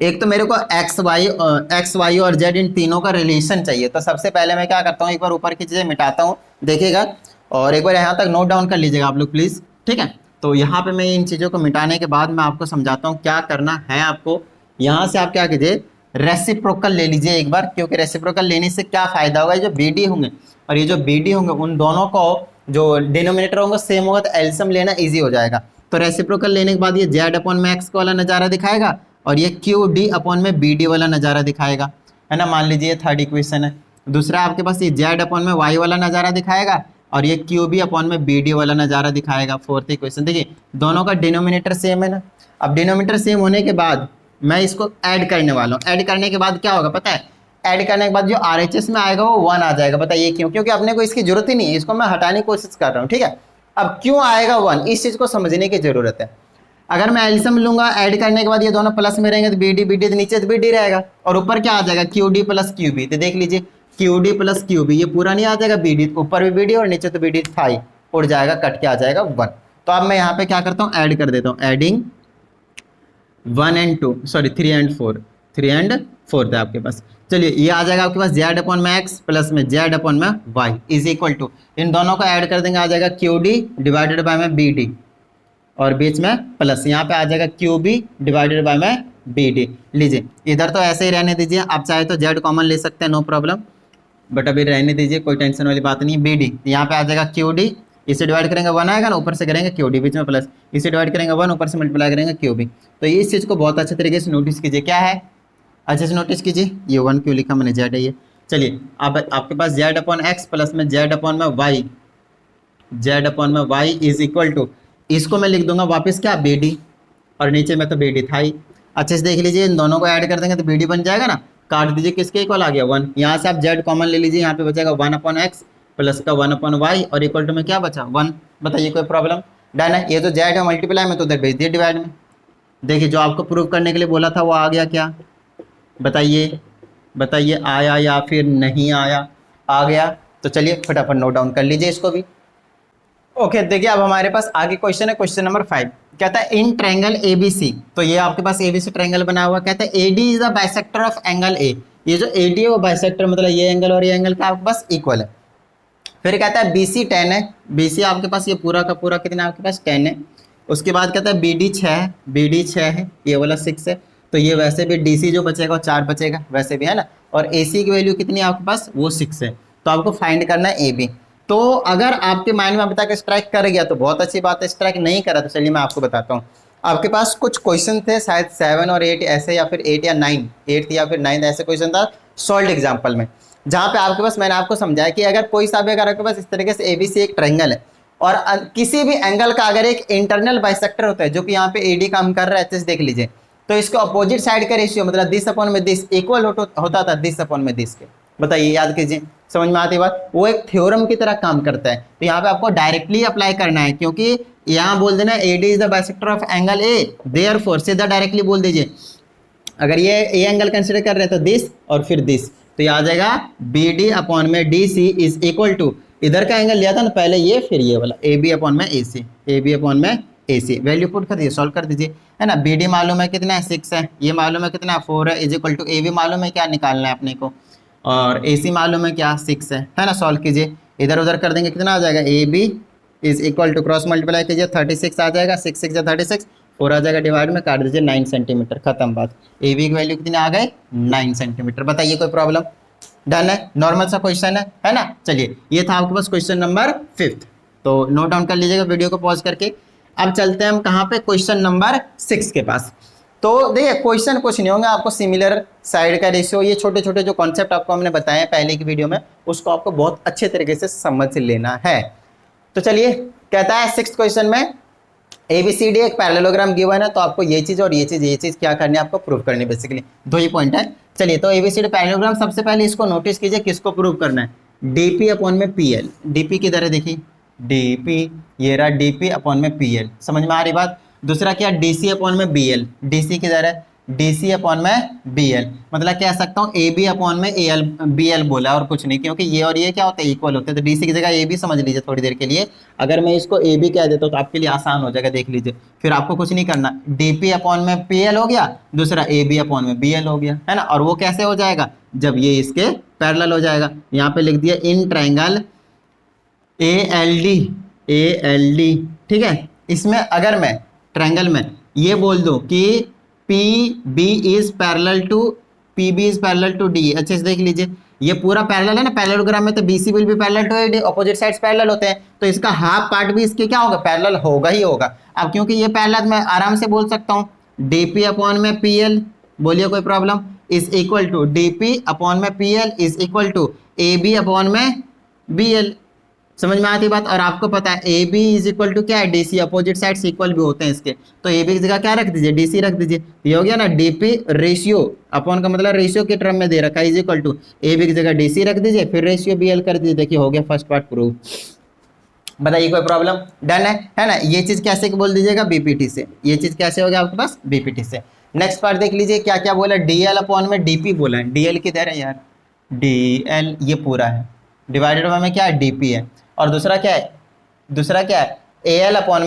एक तो मेरे को एक्स वाई और जेड इन तीनों का रिलेशन चाहिए। तो सबसे पहले मैं क्या करता हूँ, एक बार ऊपर की चीज़ें मिटाता हूँ, देखिएगा, और एक बार यहाँ तक नोट डाउन कर लीजिएगा आप लोग प्लीज़, ठीक है। तो यहाँ पे मैं इन चीज़ों को मिटाने के बाद मैं आपको समझाता हूँ क्या करना है आपको। यहाँ से आप क्या कीजिए, रेसिप्रोकल ले लीजिए एक बार, क्योंकि रेसिप्रोकल लेने से क्या फ़ायदा होगा, जो बी डी होंगे और ये जो बी डी होंगे उन दोनों को जो डिनोमिनेटर होंगे सेम होगा, तो एलसीएम लेना ईजी हो जाएगा। तो रेसिप्रोकल लेने के बाद ये जेड अपॉन में एक्स वाला नज़ारा दिखाएगा और ये क्यू डी अपॉन में बी डी वाला नज़ारा दिखाएगा, है ना। मान लीजिए ये थर्ड इक्वेशन है। दूसरा आपके पास ये जेड अपॉन में वाई वाला नज़ारा दिखाएगा और ये क्यू बी अपॉन में बी डी वाला नज़ारा दिखाएगा। फोर्थ इक्वेशन देखिए, दोनों का डिनोमिनेटर सेम है ना। अब डिनोमिनेटर सेम होने के बाद मैं इसको ऐड करने वाला हूँ। ऐड करने के बाद क्या होगा पता है, ऐड करने के बाद जो RHS में आएगा वो 1 आ जाएगा। बताइए क्यों? क्योंकि अपने को इसकी जरूरत ही नहीं है, इसको मैं हटाने की कोशिश कर रहा हूँ, ठीक है। अब क्यों आएगा 1, इस चीज़ को समझने की जरूरत है। अगर मैं एलसीएम लूंगा, ऐड करने के बाद ये दोनों प्लस में रहेंगे तो बी डी तो नीचे तो बी डी रहेगा, और ऊपर क्या आ जाएगा, Q D plus Q B. तो देख लीजिए Q D plus Q B, ये पूरा नहीं आ जाएगा बी डी, ऊपर भी बी डी और नीचे तो बी डी 5 उड़ जाएगा, कट के आ जाएगा 1। तो अब मैं यहाँ पे क्या करता हूँ, ऐड कर देता हूँ, adding 1 and 2, sorry 3 and 4, 3 and 4 था आपके पास। चलिए ये आ जाएगा आपके पास जेड अपॉन में एक्स प्लस में जेड अपॉन में वाई इज इक्वल टू, इन दोनों को ऐड कर देंगे, आ जाएगा क्यू डी डिवाइडेड बाय में बी डी, और बीच में प्लस, यहाँ पे आ जाएगा क्यू बी डिवाइडेड बाय में बी डी। लीजिए इधर तो ऐसे ही रहने दीजिए, आप चाहे तो जेड कॉमन ले सकते हैं, नो प्रॉब्लम, बट अभी रहने दीजिए, कोई टेंशन वाली बात नहीं। बी डी यहाँ पे आ जाएगा क्यू डी, इसे डिवाइड करेंगे 1 आएगा ना, ऊपर से करेंगे क्यू डी, बीच में प्लस, इसे डिवाइड करेंगे 1, ऊपर से मल्टीप्लाई करेंगे क्यू बी। तो ये इस चीज़ को बहुत अच्छे तरीके से नोटिस कीजिए, क्या है अच्छे से नोटिस कीजिए, ये 1 क्यों लिखा मैंने, जेड है ये। चलिए अब आपके पास जेड अपॉन एक्स प्लस में जेड अपॉन में वाई, जेड अपॉन में वाई इज इक्वल टू, इसको मैं लिख दूंगा वापस क्या, बी डी, और नीचे में तो बी डी था ही। अच्छे से देख लीजिए, इन दोनों को ऐड कर देंगे तो बी डी बन जाएगा ना, काट दीजिए, किसके इक्वल आ गया 1। यहाँ से आप जेड कॉमन ले लीजिए, यहाँ पे बचेगा 1 अपॉन एक्स प्लस का 1 अपॉन वाई, और इक्वल टू में क्या बचा 1। बताइए कोई प्रॉब्लम? डन है। ये तो जेड है, मल्टीप्लाई में तो उधर भेज दिए डिवाइड में। देखिए जो आपको प्रूव करने के लिए बोला था वो आ गया क्या, बताइए बताइए, आया या फिर नहीं आया? आ गया तो चलिए फटाफट नोट डाउन कर लीजिए इसको भी। ओके देखिए, अब हमारे पास आगे क्वेश्चन है, क्वेश्चन नंबर 5। कहता है इन ट्रायंगल एबीसी, तो ये आपके पास एबीसी ट्रायंगल बना हुआ, कहता है AD is the bisector of angle A. ये जो एडी है वो बाइसेक्टर, मतलब ये एंगल और ये एंगल का आपके पास इक्वल है। फिर कहता है बीसी 10 है, बीसी आपके पास ये पूरा का पूरा कितना आपके पास 10 है। उसके बाद कहता है बीडी 6 है, बीडी 6 है, ये वाला 6 है, तो ये वैसे भी डीसी जो बचेगा वो 4 बचेगा वैसे भी, है ना। और एसी की वैल्यू कितनी है आपके पास, वो 6 है। तो आपको फाइंड करना है ए बी। तो अगर आपके माइंड में अभी तक स्ट्राइक कर गया तो बहुत अच्छी बात है, स्ट्राइक नहीं करा तो चलिए मैं आपको बताता हूँ। आपके पास कुछ क्वेश्चन थे शायद 7 और 8 ऐसे, या फिर 8 या 9, 8 या फिर 9 ऐसे क्वेश्चन था सॉल्व एग्जाम्पल में, जहाँ पे आपके पास मैंने आपको समझाया कि अगर कोई सा भी, अगर आपके पास इस तरीके से एबीसी एक ट्रायंगल है और किसी भी एंगल का अगर एक इंटरनल बाइसेक्टर होता है, जो कि यहाँ पे एडी काम कर रहा है, अच्छे देख लीजिए, तो इसके अपोजिट साइड का रेशियो मतलब दिस अपॉन में दिस इक्वल होता था दिस अपॉन में दिस के। बताइए, याद कीजिए, समझ में आती बात? वो एक थ्योरम की तरह काम करता है। तो यहाँ पे आपको डायरेक्टली अप्लाई करना है, क्योंकि यहाँ बोल देना AD is the bisector of angle A, therefore सीधा डायरेक्टली बोल दीजिए। अगर ये ए एंगल कंसिडर कर रहे हैं तो दिस और फिर दिस, तो ये आ जाएगा बी डी अपॉन में D C is equal to, इधर का एंगल लिया था ना पहले ये, फिर ये वाला ए बी अपॉन में A C, A B upon में ए सी। वैल्यू पुट कर दीजिए, सॉल्व कर दीजिए, है ना। बी डी मालूम है कितना है, 6 है, ये मालूम है कितना है, 4 है, is equal to A B मालूम है क्या निकालना है अपने को, और ए सी मालूम है क्या, 6 है ना। सॉल्व कीजिए, इधर उधर कर देंगे कितना आ जाएगा, A B is equal to, cross multiply कीजिए, 36 आ जाएगा, 6 6 या 36, 4 आ जाएगा, डिवाइड में काट दीजिए 9 सेंटीमीटर, खत्म बात। ए बी की वैल्यू कितनी आ गए, 9 सेंटीमीटर। बताइए कोई प्रॉब्लम? डन है, नॉर्मल सा क्वेश्चन है ना। चलिए, ये था आपके पास क्वेश्चन नंबर 5, तो नोट डाउन कर लीजिएगा वीडियो को पॉज करके। अब चलते हैं हम कहाँ पे, क्वेश्चन नंबर 6 के पास। तो देखिए, क्वेश्चन कुछ नहीं होंगे, आपको सिमिलर साइड का रेशियो, ये छोटे छोटे जो कॉन्सेप्ट आपको हमने बताए पहले की वीडियो में, उसको आपको बहुत अच्छे तरीके से समझ लेना है। तो चलिए, कहता है 6th क्वेश्चन में ABCD एक पैरेललोग्राम गिवन है, तो आपको ये चीज़ और ये चीज़ क्या करनी है, आपको प्रूव करनी है। बेसिकली 2 ही पॉइंट है। चलिए, तो ABCD पैरेललोग्राम, सबसे पहले इसको नोटिस कीजिए, किसको प्रूव करना है, DP अपॉन में PL। DP किधर है, देखिए DP, ये रहा DP अपॉन में PL, समझ में आ रही बात। दूसरा क्या, DC अपॉन में BL, DC किधर है, DC अपॉन में BL, मतलब कह सकता हूँ AB अपॉन में AL BL बोला और कुछ नहीं, क्योंकि ये और ये क्या होते हैं, इक्वल होते हैं। तो DC की जगह AB समझ लीजिए थोड़ी देर के लिए। अगर मैं इसको AB कह देता हूँ तो आपके लिए आसान हो जाएगा, देख लीजिए, फिर आपको कुछ नहीं करना। DP अपॉन में PL हो गया, दूसरा AB अपॉन में BL हो गया, है ना। और वो कैसे हो जाएगा, जब ये इसके पैरेलल हो जाएगा। यहाँ पे लिख दिया इन ट्रायंगल ALD, ठीक है। इसमें अगर मैं ट्रायंगल में ये बोल दूं कि PB is parallel to D, अच्छे से देख लीजिए, ये पूरा पैरेलल है ना, पैरेललोग्राम में तो BC will be parallel to AD, opposite sides parallel होते हैं, तो इसका हाफ पार्ट भी इसके क्या होगा, पैरेलल होगा ही होगा। अब क्योंकि ये पैरेलल, मैं आराम से बोल सकता हूँ DP अपॉन में PL, बोलिए कोई problem, is equal to DP upon में PL is equal to AB upon में BL, समझ में आती बात। और आपको पता है AB इज इक्वल टू क्या है, DC, अपोजिट साइड्स इक्वल भी होते हैं इसके, तो AB की जगह क्या रख दीजिए, DC रख दीजिए। ये हो गया ना, DP रेशियो अपॉन का मतलब रेशियो के टर्म में दे रखा है, इज इक्वल टू AB की जगह DC रख दीजिए, फिर रेशियो BL कर दीजिए। देखिए, हो गया फर्स्ट पार्ट प्रूव। बताइए कोई प्रॉब्लम? डन है ना। ये चीज कैसे बोल दीजिएगा, BPT से। ये चीज कैसे हो गया आपके पास, BPT से। नेक्स्ट पार्ट देख लीजिए, क्या क्या बोला, DL अपॉन में DP बोला है। DL किधर है यार, DL ये पूरा है, डिवाइडेड में क्या है, DP है। और दूसरा क्या है, AL अपॉन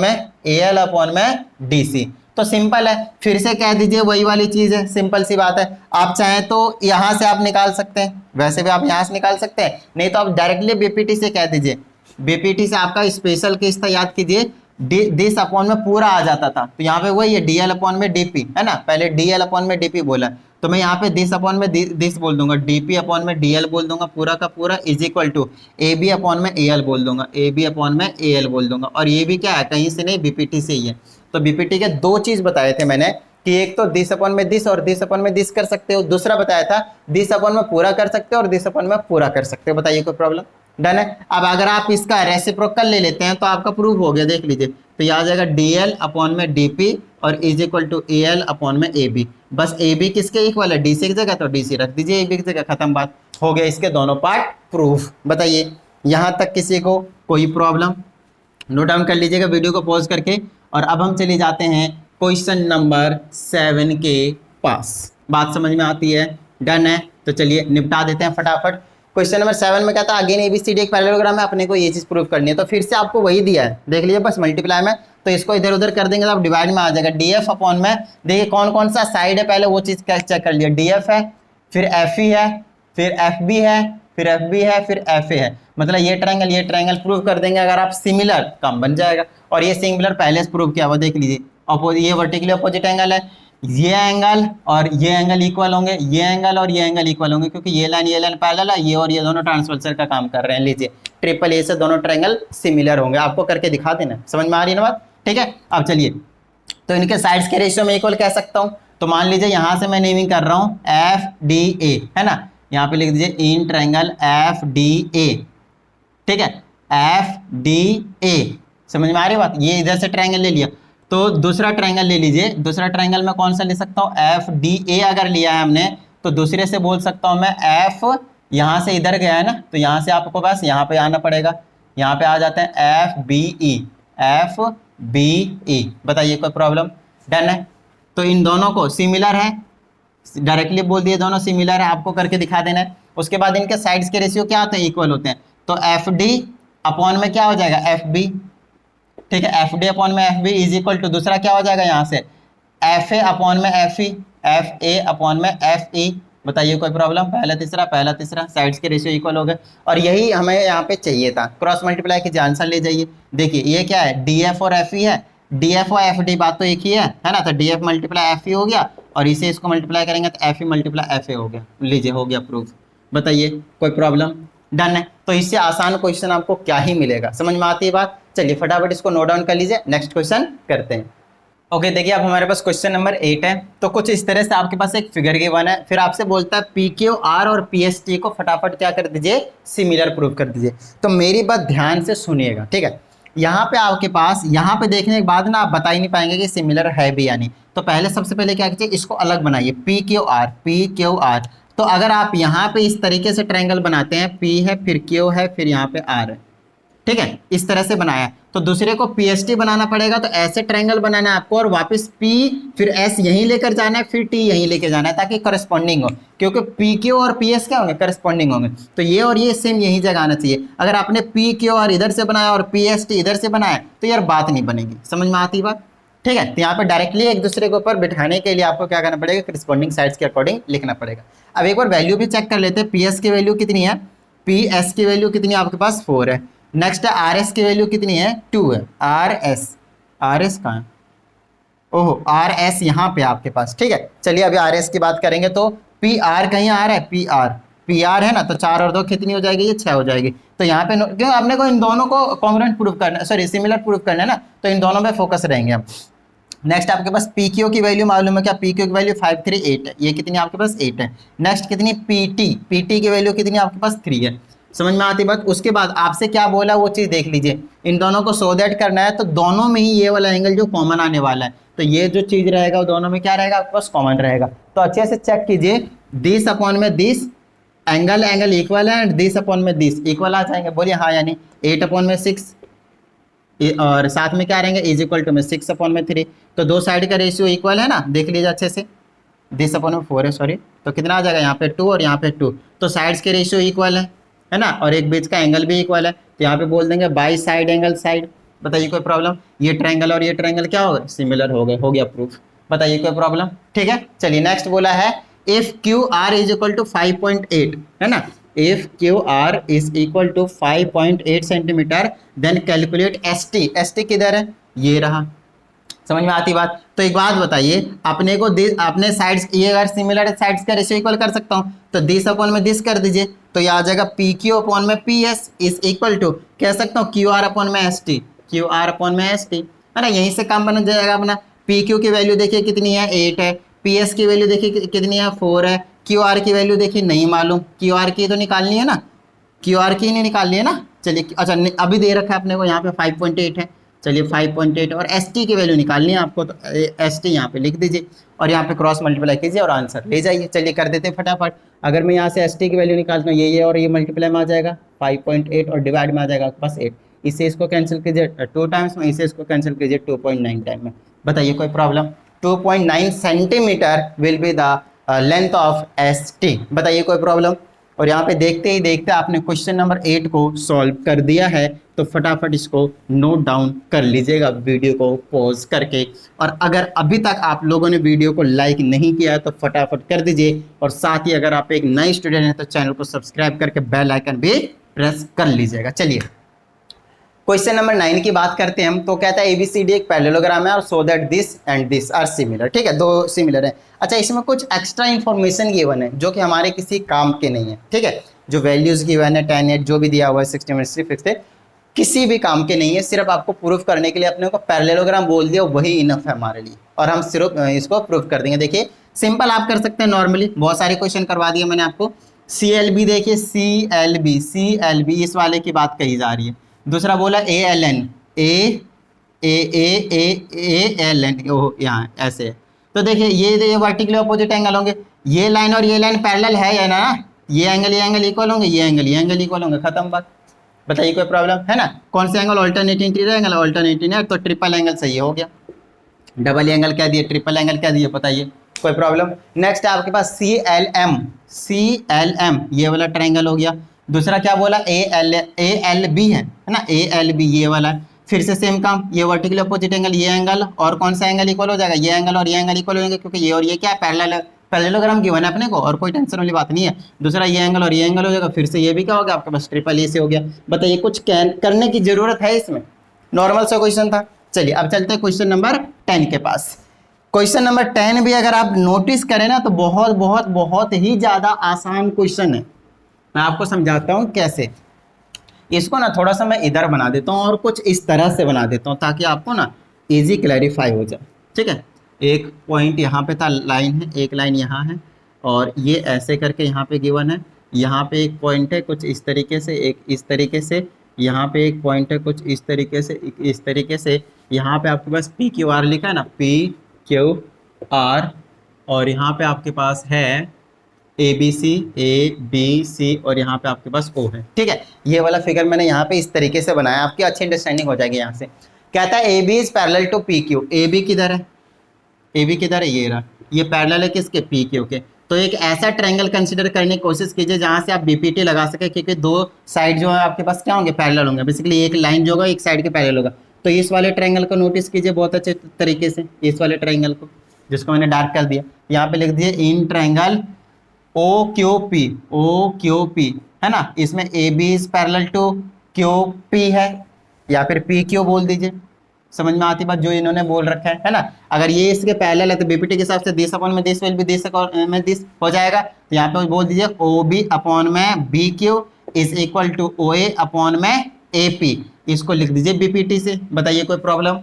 में DC। तो सिंपल है, फिर से कह दीजिए वही वाली चीज है, सिंपल सी बात है। आप चाहें तो यहां से आप निकाल सकते हैं, वैसे भी आप यहां से निकाल सकते हैं, नहीं तो आप डायरेक्टली BPT से कह दीजिए। BPT से आपका स्पेशल केस था, याद कीजिए, दिस अपॉन में पूरा आ जाता था, तो यहाँ पे वही है DL अपॉन में DP, है ना। पहले DL अपॉन में DP बोला, तो मैं यहाँ पे दिस अपॉन में दिस बोल दूंगा, DP अपॉन में DL बोल दूंगा, पूरा का पूरा is equal to AB upon में AL बोल दूंगा, AB अपॉन में AL बोल दूंगा। और ये भी क्या है, कहीं से नहीं, BPT से ही है। तो BPT के 2 चीज बताए थे मैंने, कि एक तो दिस अपॉन में दिस और दिस अपॉन में दिस कर सकते हो, दूसरा बताया था दिस अपॉन में पूरा कर सकते हो और दिस अपॉन में पूरा कर सकते हो। बताइए कोई प्रॉब्लम? डन है। अब अगर आप इसका रेसिप्रोकल ले लेते हैं तो आपका प्रूफ हो गया, देख लीजिए। तो यह आ जाएगा DL अपॉन में DP और is equal to AL upon में AB। बस AB किसके इक्वल है, DC की जगह, तो DC रख दीजिए AB की जगह, खत्म बात, हो गया इसके दोनों पार्ट प्रूफ। बताइए, यहाँ तक किसी को कोई प्रॉब्लम? नोट डाउन कर लीजिएगा वीडियो को पॉज करके। और अब हम चले जाते हैं क्वेश्चन नंबर 7 के पास। बात समझ में आती है? डन है। तो चलिए निपटा देते हैं फटाफट। क्वेश्चन नंबर 7 में कहता है अगेन एबीसीडी एक पैरेललोग्राम है, अपने को ये चीज प्रूव करनी है। तो फिर से आपको वही दिया है, देख लीजिए बस मल्टीप्लाई में, तो इसको इधर उधर कर देंगे तो आप डिवाइड में आ जाएगा। डीएफ अपॉन में, देखिए कौन कौन सा साइड है पहले वो चीज चेक कर लिया। डीएफ है, फिर एफ ई है, फिर एफ बी है, फिर एफ बी है, फिर एफ ए है। मतलब ये ट्रायंगल प्रूव कर देंगे अगर आप सिमिलर, काम बन जाएगा। और ये सिमिलर पहले से प्रूव किया हुआ, देख लीजिए ये वर्टिकली अपोजिट एंगल है, ये एंगल और ये एंगल इक्वल होंगे, ये एंगल और ये एंगल इक्वल होंगे, क्योंकि ये लाइन पैरेलल है, ये और ये दोनों ट्रांसवर्सल का काम कर रहे हैं। लीजिए ट्रिपल ए से दोनों ट्रायंगल सिमिलर होंगे, आपको करके दिखा देना, समझ में आ रही है ना बात, ठीक है। अब चलिए, तो इनके साइड्स के रेशियो में इक्वल कह सकता हूँ। तो मान लीजिए यहाँ से मैं नेमिंग कर रहा हूँ एफ डी ए, है ना, यहाँ पे लिख दीजिए in triangle F D A, ठीक है, एफ डी ए, समझ में आ रही बात। ये इधर से ट्रायंगल ले लिया, तो दूसरा ट्रायंगल ले लीजिए। दूसरा ट्रायंगल में कौन सा ले सकता हूँ, एफ डी ए अगर लिया है हमने, तो दूसरे से बोल सकता हूँ मैं एफ, यहाँ से इधर गया है ना, तो यहाँ से आपको बस यहाँ पे आना पड़ेगा, यहाँ पे आ जाते हैं F B E, F B E. बताइए कोई प्रॉब्लम, डन है। तो इन दोनों को सिमिलर है, डायरेक्टली बोल दिए दोनों सिमिलर है, आपको करके दिखा देना है। उसके बाद इनके साइड्स के रेशियो क्या होते हैं, इक्वल होते हैं। तो एफ डी अपॉन में क्या हो जाएगा, एफ बी, ठीक है, एफ डी अपॉन में F B is equal to दूसरा क्या हो जाएगा यहाँ से एफ ए अपॉन में F E, F A upon में एफ ई। बताइए कोई प्रॉब्लम, पहला तीसरा साइड्स के रेशियो इक्वल हो गए। और यही हमें यहाँ पे चाहिए था, क्रॉस मल्टीप्लाई कीजिए, आंसर ले जाइए। देखिए ये क्या है, डी एफ और एफ ई है, डी एफ और एफ डी बात तो एक ही है ना, तो D F multiply F E हो गया, और इसे इसको मल्टीप्लाई करेंगे तो F E multiply F A हो गया। लीजिए हो गया प्रूफ। बताइए कोई प्रॉब्लम, डन है। तो इससे आसान क्वेश्चन आपको क्या ही मिलेगा, समझ में आती है बात। चलिए फटाफट इसको नोट डाउन कर लीजिए, नेक्स्ट क्वेश्चन करते हैं। ओके देखिए अब हमारे पास क्वेश्चन नंबर 8 है। तो कुछ इस तरह से आपके पास एक फिगर गिवन है, फिर आपसे बोलता है पी क्यू आर और पी एस टी को फटाफट क्या कर दीजिए, सिमिलर प्रूव कर दीजिए। तो मेरी बात ध्यान से सुनिएगा, ठीक है। यहाँ पे आपके पास, यहाँ पे देखने के बाद ना आप बता ही नहीं पाएंगे कि सिमिलर है भी या नहीं। तो पहले सबसे पहले क्या कीजिए, इसको अलग बनाइए, पी क्यू आर। तो अगर आप यहाँ पे इस तरीके से ट्रायंगल बनाते हैं, पी है फिर क्यू है फिर यहाँ पे आर है, ठीक है, इस तरह से बनाया, तो दूसरे को पी एस टी बनाना पड़ेगा। तो ऐसे ट्रायंगल बनाना है आपको, और वापस पी फिर एस यहीं लेकर जाना है, फिर टी यहीं लेकर जाना है, ताकि करस्पॉन्डिंग हो, क्योंकि पी क्यू और पी एस क्या होंगे, करस्पॉन्डिंग होंगे। तो ये और ये सेम यहीं जगह आना चाहिए। अगर आपने पी क्यू आर इधर से बनाया और पी एस टी इधर से बनाया तो यार बात नहीं बनेगी, समझ में आती बात, ठीक है। तो यहाँ पे डायरेक्टली एक दूसरे के ऊपर बिठाने के लिए आपको क्या करना पड़ेगा, करस्पॉन्डिंग साइड्स के अकॉर्डिंग लिखना पड़ेगा। अब एक बार वैल्यू भी चेक कर लेते हैं, पी एस की वैल्यू कितनी है, पी एस की वैल्यू कितनी है आपके पास 4 है। नेक्स्ट है आर एस की वैल्यू कितनी है, 2 है। आर एस कहाँ है, ओहो आर एस यहाँ पे आपके पास, ठीक है। चलिए अभी आर एस की बात करेंगे, तो पी आर कहीं आ रहा है, पी आर है ना, तो 4 और 2 कितनी हो जाएगी, ये 6 हो जाएगी। तो यहाँ पे क्यों आपने को इन दोनों को कॉन्ग्रुएंट प्रूफ करना है, सॉरी सिमिलर प्रूफ करना है ना, तो इन दोनों में फोकस रहेंगे हम। नेक्स्ट आपके पास पी क्यू की वैल्यू मालूम है क्या, पी क्यू की वैल्यू 538 है, ये कितनी आपके पास 8 है। नेक्स्ट कितनी पी टी की वैल्यू कितनी आपके पास 3 है, समझ में आती बात। उसके बाद आपसे क्या बोला वो चीज़ देख लीजिए, इन दोनों को सो दैट करना है, तो दोनों में ही ये वाला एंगल जो कॉमन आने वाला है, तो ये जो चीज़ रहेगा वो दोनों में क्या रहेगा, आपके पास कॉमन रहेगा। तो अच्छे से चेक कीजिए, दिस अपॉन में दिस एंगल इक्वल है, एंड दिस अपॉन में दिस इक्वल आ जाएंगे, बोलिए हाँ यानी 8 अपॉन में 6 और साथ में क्या रहेंगे, इज इक्वल टू में 6 अपॉन में 3। तो दो साइड का रेशियो इक्वल है ना, देख लीजिए अच्छे से, दिस अपॉन में 4 है, सॉरी, तो कितना आ जाएगा यहाँ पे 2 और यहाँ पे 2, तो साइड्स के रेशियो इक्वल है ना, और एक बीच का एंगल भी इक्वल है, तो यहाँ पे बोल देंगे बाई साइड एंगल साइड। बताइए कोई प्रॉब्लम, ये ट्रायंगल और ये ट्रायंगल क्या हो गए, सिमिलर हो गए, हो गया प्रूफ। बताइए कोई प्रॉब्लम, ठीक है। चलिए नेक्स्ट बोला है if Q R is equal to 5.8, है ना, if Q R is equal to 5.8 centimetre, then calculate S T किधर है, ये रहा, समझ में आती बात। तो एक बात बताइए, अपने को अपने साइड्स, ये अगर सिमिलर साइड्स का रेशियो इक्वल कर सकता हूँ, तो दिस अपॉन में दिस कर दीजिए, तो ये आ जाएगा पी क्यू अपॉन में P S is equal to, कह सकता हूँ क्यू आर अपॉन में S T, Q R upon में एस टी, है ना, यहीं से काम बन जाएगा अपना। पी क्यू की वैल्यू देखिए कितनी है, 8 है, पी एस की वैल्यू देखिए कितनी है, 4 है, क्यू आर की वैल्यू देखिए नहीं मालूम, क्यू आर की तो निकालनी है ना, क्यू आर की नहीं निकालनी है ना। चलिए अच्छा अभी दे रखा है अपने को यहाँ पे 5.8 है, चलिए 5.8, और एस टी की वैल्यू निकालनी है आपको, तो एस टी यहाँ पे लिख दीजिए और यहाँ पे क्रॉस मल्टीप्लाई कीजिए और आंसर ले जाइए। चलिए कर देते हैं फटाफट। अगर मैं यहाँ से एस टी की वैल्यू निकालता हूँ, ये और ये मल्टीप्लाई में आ जाएगा 5.8 और डिवाइड में आ जाएगा आपके पास 8, इससे इसको कैंसिल कीजिए 2 टाइम्स में, इससे इसको कैंसिल कीजिए 2.9 टाइम में। बताइए कोई problem. 2.9 centimetre will be the length of S T. बताइए कोई प्रॉब्लम? और यहाँ पे देखते ही देखते आपने क्वेश्चन नंबर 8 को सॉल्व कर दिया है, तो फटाफट इसको नोट डाउन कर लीजिएगा वीडियो को पॉज करके। और अगर अभी तक आप लोगों ने वीडियो को लाइक नहीं किया है तो फटाफट कर दीजिए, और साथ ही अगर आप एक नए स्टूडेंट हैं तो चैनल को सब्सक्राइब करके बेल आइकन भी प्रेस कर लीजिएगा। चलिए क्वेश्चन नंबर 9 की बात करते हैं हम। तो कहता है एबीसीडी एक पैरेललोग्राम है और so that this and this are similar. ठीक है, दो सिमिलर है। अच्छा, इसमें कुछ एक्स्ट्रा इन्फॉर्मेशन गिवन है जो कि हमारे किसी काम के नहीं है। ठीक है, जो वैल्यूज गिवन है 10 8 जो भी दिया हुआ है 60 मिनट्स फिक्स है, किसी भी काम के नहीं है। सिर्फ आपको प्रूफ करने के लिए अपने को पैरेललोग्राम बोल दिया, वही इनफ है हमारे लिए, और हम सिर्फ इसको प्रूफ कर देंगे। देखिए सिंपल आप कर सकते हैं नॉर्मली, बहुत सारे क्वेश्चन करवा दिए मैंने आपको। CLB देखिए, CLB इस वाले की बात कही जा रही है। दूसरा बोला ALN, ALN यहाँ ऐसे। तो देखिए ये वर्टिकली अपोजिट एंगल होंगे, ये लाइन और ये लाइन पैरेलल है या ना, ये एंगल इक्वल होंगे, ये एंगल इक्वल होंगे, खत्म बात। बताइए कोई प्रॉब्लम है ना? कौन से एंगल? ऑल्टरनेटिंग एंगल, ऑल्टरनेटिंग है तो ट्रिपल एंगल सही हो गया। डबल एंगल क्या दिए, ट्रिपल एंगल क्या दिए, बताइए कोई प्रॉब्लम? नेक्स्ट है आपके पास CLM, ये वाला ट्रायंगल हो गया। दूसरा क्या बोला? ALB है ना, ALB ये वाला। फिर से सेम काम, ये वर्टिकल अपोजिट एंगल, ये एंगल और कौन सा एंगल इक्वल हो जाएगा? ये एंगल और ये एंगल इक्वल होंगे, क्योंकि ये और ये क्या है, पैरेललोग्राम गिवन है अपने को, और कोई टेंशन वाली बात नहीं है। दूसरा ये एंगल और ये एंगल हो जाएगा, फिर से ये भी क्या हो गया आपके पास, ट्रिपल ए से हो गया। बताइए कुछ करने की जरूरत है इसमें? नॉर्मल सा क्वेश्चन था। चलिए अब चलते हैं क्वेश्चन नंबर 10 के पास। क्वेश्चन नंबर 10 भी अगर आप नोटिस करें ना तो बहुत बहुत बहुत ही ज़्यादा आसान क्वेश्चन है। मैं आपको समझाता हूँ कैसे। इसको ना थोड़ा सा मैं इधर बना देता हूँ और कुछ इस तरह से बना देता हूँ ताकि आपको ना इजी क्लैरिफाई हो जाए। ठीक है, एक पॉइंट यहाँ पे था, लाइन है, एक लाइन यहाँ है और ये ऐसे करके यहाँ पे गिवन है। यहाँ पे एक पॉइंट है कुछ इस तरीके से, एक इस तरीके से, यहाँ पे एक पॉइंट है कुछ इस तरीके से, इस तरीके से। यहाँ पे आपके पास PQR लिखा है ना, PQR, और यहाँ पे आपके पास है ABC और यहाँ पे आपके पास O है। ठीक है, ये वाला फिगर मैंने यहाँ पे इस तरीके से बनाया, आपकी अच्छी अंडरस्टैंडिंग हो जाएगी। यहाँ से कहता है AB is parallel to PQ। AB किधर है? AB किधर है? ये रहा, ये पैरेलल है किसके? PQ के। तो एक ऐसा ट्रायंगल कंसीडर करने की कोशिश कीजिए जहाँ से आप BPT लगा सके, क्योंकि दो साइड जो है आपके पास क्या होंगे, पैरेलल होंगे। बेसिकली एक लाइन जो होगा एक साइड के पैरेलल होगा। तो इस वाले ट्रायंगल को नोटिस कीजिए बहुत अच्छे तरीके से, इस वाले ट्रायंगल को जिसको मैंने डार्क कर दिया। यहाँ पे लिख दिए इन ट्रायंगल OQP है ना, इसमें AB is parallel to QP है, या फिर PQ बोल दीजिए। समझ में आती बात जो इन्होंने बोल रखा है ना? अगर ये इसके पैरेलल है तो BPT के हिसाब से दिस अपॉन में दिस विल बी दिस में दिस हो जाएगा। तो यहाँ पे बोल दीजिए OB अपॉन में BQ is equal to OA upon में AP। इसको लिख दीजिए BPT से। बताइए कोई प्रॉब्लम?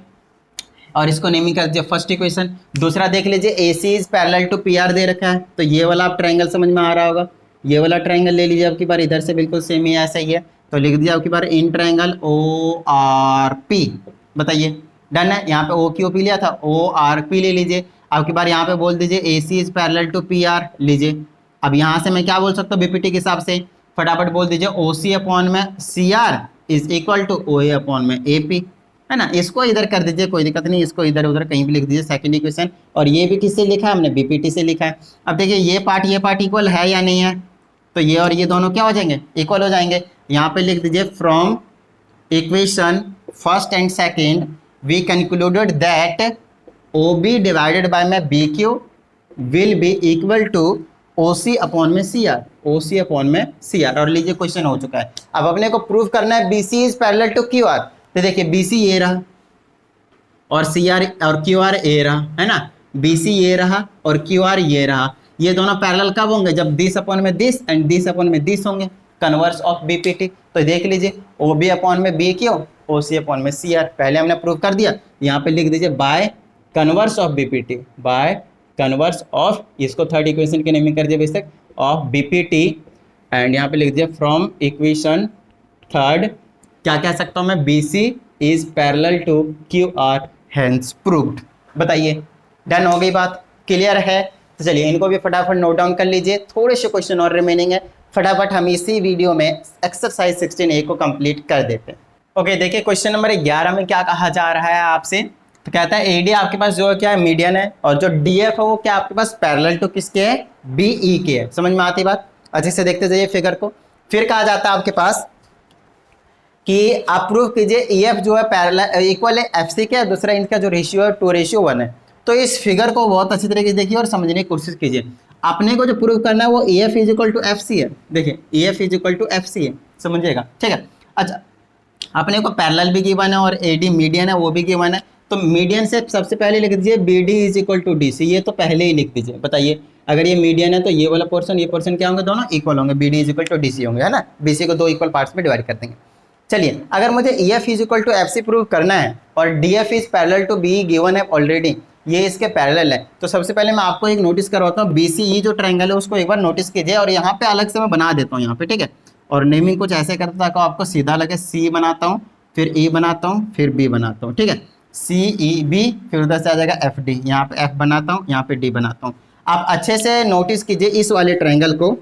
और इसको नेमिंग कर दीजिए फर्स्ट इक्वेशन। दूसरा देख लीजिए AC is parallel to PR दे रखा है, तो ये वाला आप ट्रायंगल समझ में आ रहा होगा। ये वाला ट्रायंगल ले लीजिए आपकी बार, इधर से बिल्कुल सेम ही ऐसा ही है। तो लिख दिया आपकी बार इन ट्रायंगल ORP। बताइए डन है? यहाँ पे OQP लिया था, ORP ले लीजिए। आपकी बार यहाँ पे बोल दीजिए AC is parallel to PR लीजिए। अब यहाँ से मैं क्या बोल सकता हूँ BPT के हिसाब से? फटाफट बोल दीजिए OC अपॉन में CR is equal to OA upon में AP, है ना? इसको इधर कर दीजिए, कोई दिक्कत नहीं, इसको इधर उधर कहीं भी लिख दीजिए सेकंड इक्वेशन। और ये भी किससे लिखा है? हमने BPT से लिखा है। अब देखिए ये पार्ट इक्वल है या नहीं है? तो ये और ये दोनों क्या हो जाएंगे? इक्वल हो जाएंगे। यहाँ पे लिख दीजिए from equation first and second we concluded that OB divided by में BQ will be equal to OC upon में CR, OC अपॉन में CR। और लीजिए क्वेश्चन हो चुका है। अब अपने को प्रूव करना है BC is parallel to QR। तो देखिए BC ये रहा और CR और QR ये रहा, है ना? BC ये रहा और QR ये रहा। ये दोनों पैरेलल कब होंगे? जब दिस अपॉन में दिस एंड दिस अपॉन में दिस होंगे, कन्वर्स ऑफ BPT। तो देख लीजिए OB अपॉन में BQ, OC अपॉन में CR, पहले हमने प्रूव कर दिया। यहाँ पे लिख दीजिए by converse of BPT, by converse of, इसको थर्ड इक्वेशन की नेमिंग कर दिया बेशक, ऑफ BPT। एंड यहाँ पे लिख दिया फ्रॉम इक्वेशन थर्ड क्या कह सकता हूँ मैं? BC is parallel to QR, hence proved. बताइए डन हो गई बात? क्लियर है? तो चलिए इनको भी फटाफट नोट डाउन कर लीजिए। थोड़े से क्वेश्चन और रिमेनिंग है, फटाफट हम इसी वीडियो में एक्सरसाइज 16A को कंप्लीट कर देते हैं। ओके, देखिए क्वेश्चन नंबर 11 में क्या कहा जा रहा है आपसे? तो कहता है एडी आपके पास जो क्या है मीडियन है, और जो डीएफ है वो क्या आपके पास पैरेलल टू किसके है, बीई के है। समझ में आती बात? अच्छे से देखते जाइए फिगर को। फिर कहा जाता है आपके पास कि आप प्रूव कीजिए ईएफ जो है पैरेलल इक्वल है एफसी के, दूसरा इनका जो रेशियो है 2:1 है। तो इस फिगर को बहुत अच्छी तरीके से देखिए और समझने की कोशिश कीजिए। अपने को जो प्रूव करना है वो EF is equal to FC है। देखिए EF is equal to FC है, समझिएगा, ठीक है। अच्छा, अपने को पैरेलल भी गिवन है और एडी मीडियन है वो भी गिवन है। तो मीडियन से सबसे पहले लिख दीजिए B D is equal to D C, ये तो पहले ही लिख दीजिए। बताइए अगर ये मीडियन है तो ये वाला पोर्शन ये पोर्शन क्या होंगे, दोनों इक्वल होंगे, B D is equal to D C होंगे, है ना। बी सी को 2 इक्वल पार्ट्स में डिवाइड कर देंगे। चलिए अगर मुझे E F is equal to F C prove करना है और D F is parallel to B given है ऑलरेडी, ये इसके पैरेलल है, तो सबसे पहले मैं आपको एक नोटिस करवाता हूँ। बी सी ई जो ट्रायंगल है उसको एक बार नोटिस कीजिए, और यहाँ पे अलग से मैं बना देता हूँ यहाँ पे, ठीक है। और नेमिंग कुछ ऐसे करता ताकि आपको सीधा लगे। सी बनाता हूँ, फिर ई बनाता हूँ, फिर बी बनाता हूँ, ठीक है। सी ई बी, फिर उधर से आ जाएगा एफ डी, यहाँ पे एफ बनाता हूँ, यहाँ पे डी बनाता हूँ। आप अच्छे से नोटिस कीजिए इस वाले ट्रायंगल को,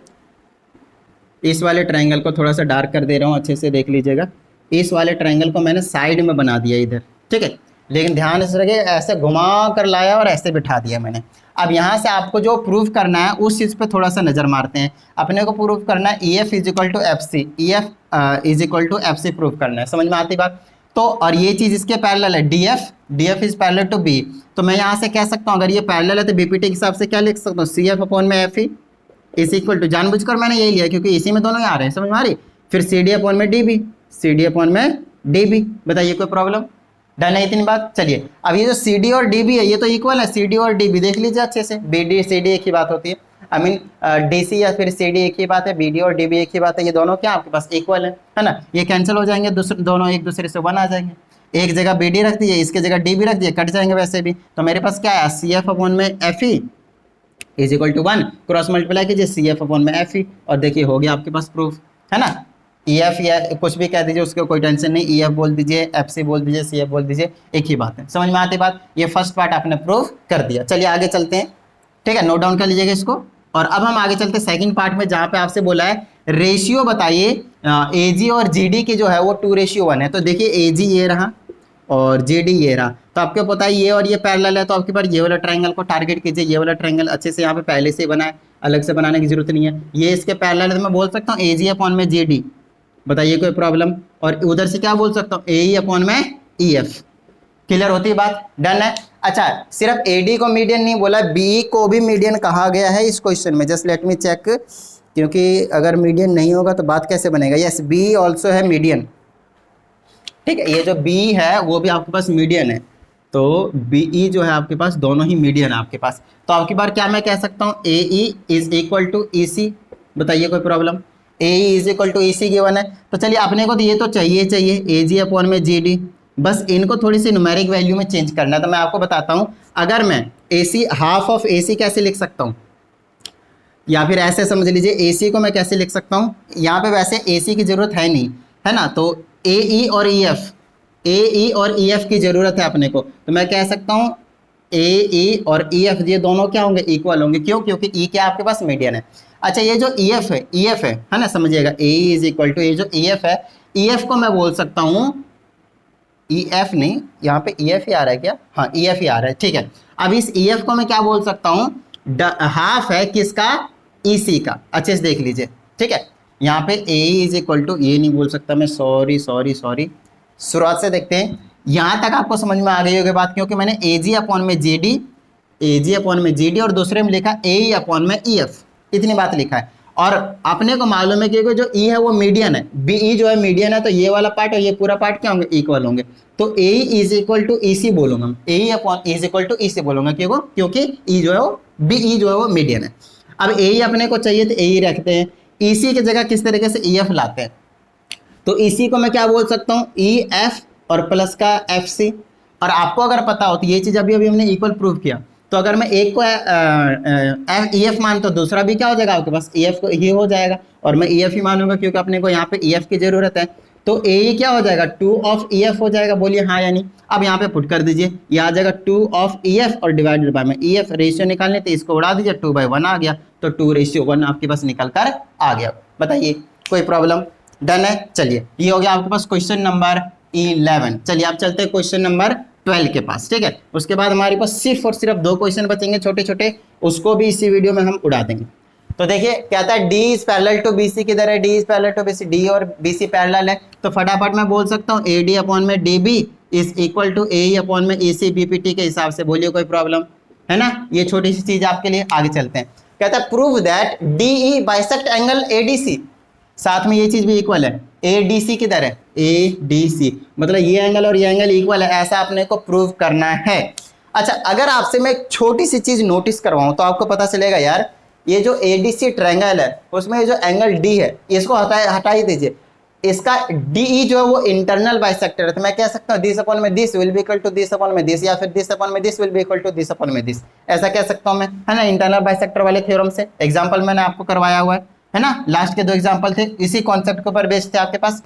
इस वाले ट्रायंगल को थोड़ा सा डार्क कर दे रहा हूँ, अच्छे से देख लीजिएगा। इस वाले ट्रायंगल को मैंने साइड में बना दिया इधर, ठीक है। लेकिन ध्यान से रखिए, ऐसे घुमा कर लाया और ऐसे बिठा दिया मैंने। अब यहाँ से आपको जो प्रूफ करना है उस चीज़ पे थोड़ा सा नज़र मारते हैं। अपने को प्रूफ करना है E F is equal to F C, E F is equal to F C proof करना है। समझ में आती बात? तो और ये चीज़ इसके पैरेलल है, D F is parallel to B. तो मैं यहाँ से कह सकता हूँ अगर ये पैरेलल है तो बीपीटी के हिसाब से क्या लिख सकता हूँ, सी एफ अपॉन में F E is equal to, जानबूझकर मैंने यही लिया क्योंकि इसी में दोनों ही आ रहे हैं, समझ में आ रही। फिर सी डी अपॉन में D B, C D upon में डी बी। बताइए कोई प्रॉब्लम? डन है इतनी बात। चलिए अब ये जो सी डी और डी बी है ये तो इक्वल है, सी डी और डी बी देख लीजिए अच्छे से। बी डी सी डी एक ही बात होती है, आई मीन डी सी या फिर सी डी एक ही बात है, बी डी और डी बी एक ही बात है। ये दोनों क्या आपके पास इक्वल है ना। ये कैंसिल हो जाएंगे, दोनों एक दूसरे से 1 आ जाएंगे। एक जगह बी डी रख दिए, इसके जगह डी बी रख दिए, कट जाएंगे वैसे भी। तो मेरे पास क्या है, सी एफ अपॉन में F E is equal to 1, cross multiply कीजिए सी एफ अपॉन में एफ ई, और देखिए हो गया आपके पास प्रूफ, है ना। ई एफ या कुछ भी कह दीजिए, उसको कोई टेंशन नहीं, ई एफ बोल दीजिए, एफ सी बोल दीजिए, सी एफ बोल दीजिए, एक ही बात है। समझ में आती बात? ये फर्स्ट पार्ट आपने प्रूफ कर दिया। चलिए आगे चलते हैं, ठीक है, नोट डाउन कर लीजिएगा इसको। और अब हम आगे चलते हैं सेकंड पार्ट में, जहाँ पे आपसे बोला है रेशियो बताइए ए जी और जी डी की जो है वो 2:1 है। तो देखिए ए जी ये रहा और जी डी ये रहा, तो आपको पता है ये और ये पैरेलल है, तो आपके पास ये वाला ट्रायंगल को टारगेट कीजिए। ये वाला ट्रायंगल अच्छे से यहाँ पे पहले से बना है, अलग से बनाने की जरूरत नहीं है। ये इसके पैरेलल है तो मैं बोल सकता हूँ ए जी अपॉन में जी डी। बताइए कोई प्रॉब्लम? और उधर से क्या बोल सकता हूँ, ए ई अपॉन में ई एफ। क्लियर होती है बात? डन है। अच्छा, सिर्फ ए डी को मीडियन नहीं बोला, बी को भी मीडियन कहा गया है इस क्वेश्चन में। जस्ट लेट मी चेक, क्योंकि अगर मीडियन नहीं होगा तो बात कैसे बनेगा। यस, बी ऑल्सो है मीडियन, ठीक है। ये जो बी है वो भी आपके पास मीडियन है, तो बी ई जो है आपके पास दोनों ही मीडियन है आपके पास। तो आपकी बार क्या मैं कह सकता हूँ, A E is equal to E C. बताइए कोई problem? A E is equal to E C given है, तो चलिए अपने को तो ये तो चाहिए ए जी अपॉन में जी डी, बस इनको थोड़ी सी न्यूमेरिक वैल्यू में चेंज करना है। तो मैं आपको बताता हूँ, अगर मैं ए सी हाफ ऑफ ए सी कैसे लिख सकता हूँ, या फिर ऐसे समझ लीजिए ए सी को मैं कैसे लिख सकता हूँ। यहाँ पे वैसे ए सी की ज़रूरत है नहीं, है ना, तो ए ई और ई एफ, ए ई और ई एफ की ज़रूरत है अपने को। तो मैं कह सकता हूँ ए ई और ई एफ ये दोनों क्या होंगे, इक्वल होंगे। क्यों? क्योंकि ई क्या आपके पास मीडियन है। अच्छा, ये जो ई एफ है ना, समझिएगा, ए ई इज इक्वल टू ये जो ई एफ है, ई एफ को मैं बोल सकता हूँ, ई एफ नहीं, यहाँ पे ई एफ ही आ रहा है क्या? हाँ, ई एफ ही आ रहा है, ठीक है। अब इस ई एफ को मैं क्या बोल सकता हूँ, हाफ है किसका, ई सी का। अच्छे से देख लीजिए, ठीक है। यहाँ पे ए इज इक्वल टू, ये नहीं बोल सकता मैं, सॉरी, शुरुआत से देखते हैं। यहाँ तक आपको समझ में आ गई होगी बात, क्योंकि मैंने ए जी अपॉन में जी डी, ए जी अपॉन में जी डी और दूसरे में लिखा ए ई अपॉन में ई एफ, इतनी बात लिखा है। और अपने को मालूम है कि जो ई है वो मीडियन है, बी ई जो है मीडियन है, तो ये वाला पार्ट और ये पूरा पार्ट क्या होंगे, इक्वल होंगे। तो A E is equal to E C बोलूंगा, A E upon is equal to E C बोलूंगा, क्योंकि ई जो है वो, बी ई जो है वो मीडियन है। अब ए ई अपने को चाहिए तो ए ई रखते हैं, ई सी की जगह किस तरीके से ई एफ लाते हैं। तो ई सी को मैं क्या बोल सकता हूँ, ई एफ और प्लस का एफ सी। और आपको अगर पता हो तो ये चीज़ अभी हमने इक्वल प्रूव किया, तो अगर मैं एक को ई एफ मान तो दूसरा भी क्या हो जाएगा आपके पास, ई एफ को ये हो जाएगा, और मैं ई एफ ही मानूंगा क्योंकि अपने को यहाँ पे ई एफ की जरूरत है। तो ए ई क्या हो जाएगा, 2 ऑफ ई एफ हो जाएगा। बोलिए हाँ या नहीं। अब यहाँ पे पुट कर दीजिए, ये आ जाएगा 2 ऑफ ई एफ और डिवाइडेड बाय में ई एफ। रेशियो निकालने तो इसको उड़ा दीजिए, 2/1 आ गया, तो 2:1 आपके पास निकल कर आ गया। बताइए कोई प्रॉब्लम? डन है। चलिए ये हो गया आपके पास क्वेश्चन नंबर 11। चलिए आप चलते हैं क्वेश्चन नंबर 12 के पास, ठीक है। उसके बाद हमारे पास सिर्फ और सिर्फ 2 क्वेश्चन बचेंगे छोटे छोटे, उसको भी इसी वीडियो में हम उड़ा देंगे। तो देखिए कहता है D is parallel to BC, किधर है D is parallel to BC, D और बीसी पैरेलल है, तो फटाफट मैं बोल सकता हूँ ए डी अपॉन में D B is equal to A upon में ए सी बीपीटी के हिसाब से। बोलिए कोई प्रॉब्लम है ना, ये छोटी सी चीज आपके लिए। आगे चलते हैं, कहता है prove that D E bisect angle A D C, साथ में ये चीज भी इक्वल है। ए डी सी किधर है, ए डी सी, मतलब ये एंगल और ये एंगल इक्वल है, ऐसा अपने को प्रूव करना है। अच्छा, अगर आपसे मैं एक छोटी सी चीज नोटिस करवाऊं तो आपको पता चलेगा यार, ये जो एडीसी ट्रायंगल है उसमें जो एंगल डी है इसको हटा ही दीजिए, इसका डीई जो है वो इंटरनल बाइसेक्टर है, तो मैं कह सकता हूँ दिस अपॉन में this will be equal to this upon में दिस, या फिर दिस अपॉन में this will be equal to this upon में दिस, ऐसा कह सकता हूँ मैं, है ना, इंटरनल बाइसेक्टर वाले थ्योरम से। एग्जांपल मैंने आपको करवाया हुआ है ना, लास्ट के 2 एग्जांपल थे इसी कॉन्सेप्ट के ऊपर बेस्ड थे आपके पास।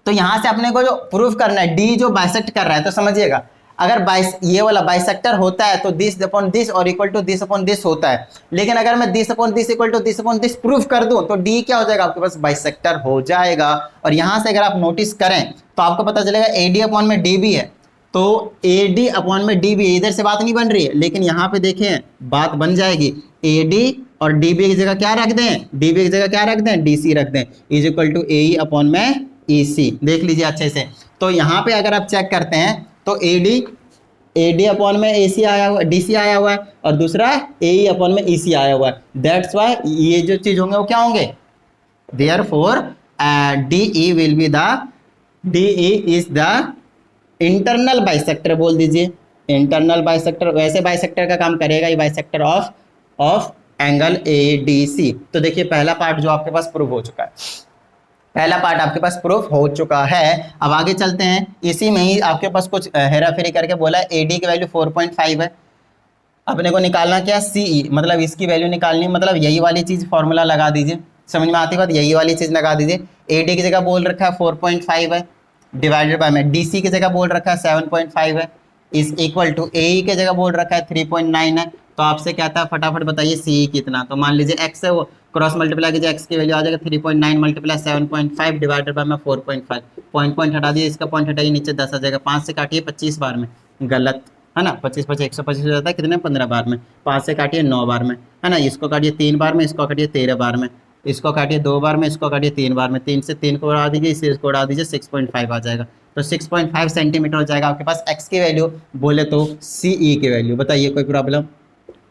तो यहां से अपने को जो प्रूव करना है, डी जो बाइसेक्ट कर रहा है, तो समझिएगा अगर ये वाला बाइसेक्टर होता है तो दिस अपॉन दिस और equal to this upon this होता है, लेकिन अगर मैं this upon this equal to this upon this prove कर दूं तो डी क्या हो जाएगा आपके पास, बाइसेक्टर हो जाएगा। और यहां से अगर आप नोटिस करें तो आपको पता चलेगा ए डी अपॉन में डी बी है, तो ए डी अपॉन में डी बी, इधर से बात नहीं बन रही है, लेकिन यहाँ पे देखें बात बन जाएगी। ए डी और डी बी की जगह क्या रख दें, डी बी की जगह क्या रख दें, डी सी रख दें, is equal to A upon में ई सी। देख लीजिए अच्छे से, तो यहाँ पे अगर आप चेक करते हैं तो ए डी अपॉन में ए सी आया हुआ, डी सी आया हुआ है, और दूसरा ए अपॉन में ई सी आया हुआ है। दैट्स वाई ये जो चीज होंगे वो क्या होंगे, therefore D E will be the, D E is the internal bisector, बोल दीजिए इंटरनल बाइसेक्टर। वैसे बाइसेक्टर का काम करेगा ये bisector of angle A D C. तो देखिए पहला पार्ट जो आपके पास प्रूव हो चुका है, पहला पार्ट आपके पास प्रूफ हो चुका है। अब आगे चलते हैं, इसी में ही आपके पास कुछ हेरा फेरी करके बोला है ए डी की वैल्यू 4.5 है, अपने को निकालना क्या, सी ई, मतलब इसकी वैल्यू निकालनी, मतलब यही वाली चीज़ फॉर्मूला लगा दीजिए, समझ में आती बात, यही वाली चीज़ लगा दीजिए। ए डी की जगह बोल रखा है 4.5 है, डिवाइडेड बाय में डी सी की जगह बोल रखा है 7.5 है, इज इक्वल टू ए ई की जगह बोल रखा है 3.9 है। तो आपसे कहता है फटाफट बताइए सी ई कितना, तो मान लीजिए एक्स है, वो क्रॉस मल्टीप्लाई कीजिए, एक्स की वैल्यू आ जाएगा 3.9 मल्टीप्लाई 7.5 डिवाइडेड बाय में 4.5, पॉइंट हटा दिए, इसका पॉइंट हटाइए, नीचे 10 आ जाएगा, 5 से काटिए 25 बार में, गलत है ना, 25 25 125 हो जाता है, कितने 15 बार में, 5 से काटिए 9 बार में, है ना, इसको काटिए 3 बार में, इसको काटिए 13 बार में, इसको काटिए 2 बार में, इसको काटिए 3 बार में, 3 से 3 को उड़ा दीजिए, इसे इसको उड़ा दीजिए, 6.5 आ जाएगा। तो 6.5 सेंटीमीटर हो जाएगा आपके पास एक्स की वैल्यू, बोले तो सी ई की वैल्यू। बताइए कोई प्रॉब्लम,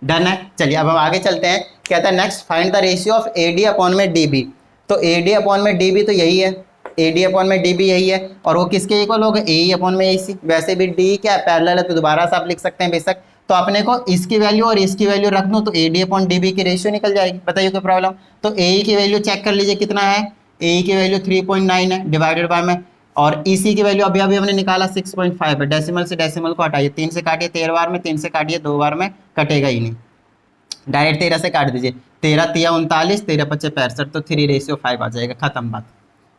डन है। चलिए अब हम आगे चलते हैं, कहता है next find the ratio of A D upon में डी बी। तो ए डी अपॉन में डी बी तो यही है, ए डी अपॉन में डी बी यही है, और वो किसके इक्वल होगा, ए ई अपॉन में ए सी। वैसे भी डी क्या है, पैरेलल है, तो दोबारा से आप लिख सकते हैं बेशक। तो अपने को इसकी वैल्यू और इसकी वैल्यू रख दूँ तो A D upon D B की रेशियो निकल जाएगी। बताइए कोई प्रॉब्लम। तो ए ई की वैल्यू चेक कर लीजिए कितना है, ए ई की वैल्यू 3.9 है डिवाइडेड बाय में, और इसी की वैल्यू अभी हमने निकाला 6.5 है। डेसिमल से डेसिमल को हटाइए, 3 से काटिए 13 बार में, 3 से काटिए 2 बार में, कटेगा ही नहीं, डायरेक्ट 13 से काट दीजिए, 13 तिया 39, 13 पच्चे 65, तो 3:5 आ जाएगा, खत्म बात।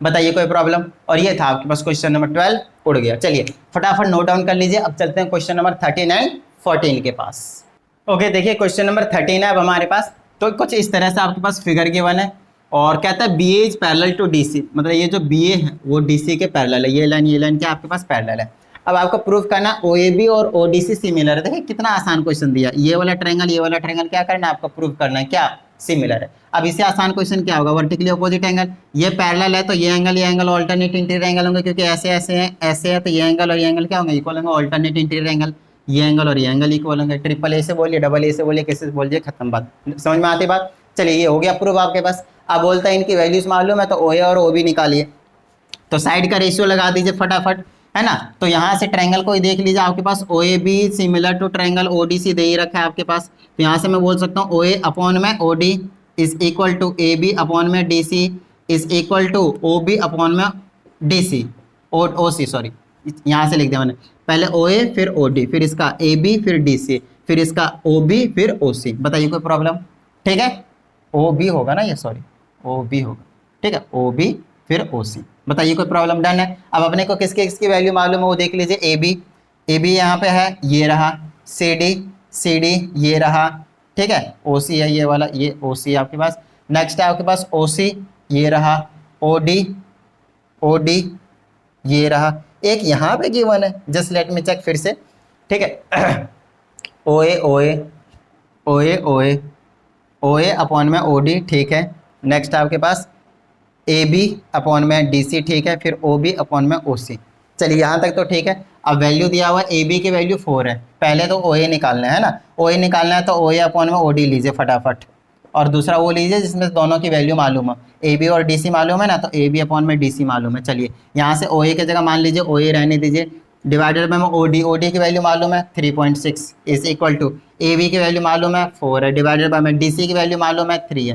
बताइए कोई प्रॉब्लम। और ये था आपके पास क्वेश्चन नंबर 12, उड़ गया। चलिए फटाफट नोट डाउन कर लीजिए। अब चलते हैं क्वेश्चन नंबर 13 एंड 14 के पास। ओके देखिए क्वेश्चन नंबर 13 है अब हमारे पास, तो कुछ इस तरह से आपके पास फिगर गिवन है, और कहता है B A is parallel to D C, मतलब ये जो बी ए है वो डी सी के पैरेलल है, ये लाइन क्या आपके पास पैरेलल है। अब आपको प्रूफ करना ओ ए बी और ओ डी सी सिमिलर है। देखिए कितना आसान क्वेश्चन दिया, ये वाला ट्रायंगल क्या करना है आपको, प्रूफ करना है क्या, सिमिलर है। अब इससे आसान क्वेश्चन क्या होगा, वर्टिकली अपोजिट एंगल, ये पैरेलल है तो ये एंगल ऑल्टरनेट इंटीरियर एंगल होंगे, क्योंकि ऐसे है तो ये एंगल और ये एंगल क्या होंगे, इक्वल होंगे, ऑल्टरनेट इंटीरियर एंगल, ये एंगल और ये एंगल इक्वल होंगे। ट्रिपल ए से बोलिए, डबल ए से बोलिए, कैसे से बोलिए, खत्म बात, समझ में आती बात। चलिए ये हो गया प्रूफ आपके पास। अब बोलता है इनकी वैल्यूज मालूम है तो ओ ए और ओ बी निकालिए, तो साइड का रेशियो लगा दीजिए फटाफट, है ना। तो यहाँ से ट्रायंगल को ही देख लीजिए, आपके पास O A B similar to triangle O D C दे ही रखा है आपके पास। तो यहाँ से मैं बोल सकता हूँ ओ ए अपॉन में O D is equal to A B upon में D C is equal to O B upon में D C, O C sorry, यहाँ से लिख दिया मैंने, पहले ओ ए फिर ओ डी, फिर इसका ए बी फिर डी सी, फिर इसका ओ बी फिर ओ सी। बताइए कोई प्रॉब्लम, ठीक है, ओ बी होगा ना ये, सॉरी ओ बी होगा, ठीक है, ओ बी फिर ओ सी। बताइए कोई प्रॉब्लम, डन है। अब अपने को किसकी वैल्यू मालूम है वो देख लीजिए, ए बी यहाँ पे है, ये रहा, सी डी ये रहा, ठीक है, ओ सी है ये वाला, ये ओ सी आपके पास। नेक्स्ट है आपके पास ओ सी, ये रहा, ओ डी ये रहा, एक यहाँ पे गिवन है, जस्ट लेट मी चेक फिर से, ठीक है। ओ ए ओ ए ओ ए ओ ए ओ ए अपॉन में ओ डी, ठीक है। नेक्स्ट आपके पास ए बी अपॉन में डी सी, ठीक है। फिर ओ बी अपॉन में ओ सी। चलिए यहाँ तक तो ठीक है। अब वैल्यू दिया हुआ है, ए बी की वैल्यू 4 है, पहले तो ओ ए निकालना है ना, ओ ए निकालना है तो ओ ए अपॉन में ओ डी लीजिए फटाफट, और दूसरा वो लीजिए जिसमें दोनों की वैल्यू मालूम है, ए बी और डी सी मालूम है ना, तो ए बी अपॉन में डी सी मालूम है। चलिए यहाँ से ओ ए की जगह मान लीजिए ओ ए रहने दीजिए, डिवाइडेड बाय में ओ डी की वैल्यू मालूम है 3.6 is equal to A B की वैल्यू मालूम है 4 है, डिवाइडेड बाय में डी सी की वैल्यू मालूम है 3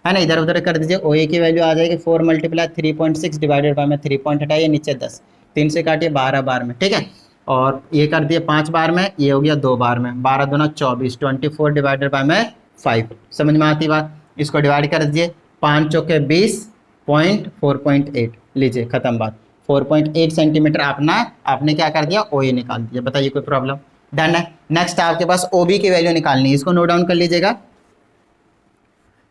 है ना। इधर उधर कर दीजिए, ओ ए की वैल्यू आ जाएगी 4 मल्टीप्लाई 3.6 डिवाइडेड बाय में 3 पॉइंट हटाइए, नीचे 10, 3 से काटिए 12 बार में, ठीक है। और ये कर दिए 5 बार में, ये हो गया 2 बार में, 12 दूना 24, 24 डिवाइडेड बाय में 5। समझ में आती बात? इसको डिवाइड कर दीजिए, 5 चौके 20 पॉइंट 4.8 लीजिए, खत्म बात। 4.8 सेंटीमीटर आपने क्या कर दिया, ओ ए निकाल दिया। बताइए कोई प्रॉब्लम? डन है। नेक्स्ट आपके पास ओ बी की वैल्यू निकालनी है, इसको नोट डाउन कर लीजिएगा।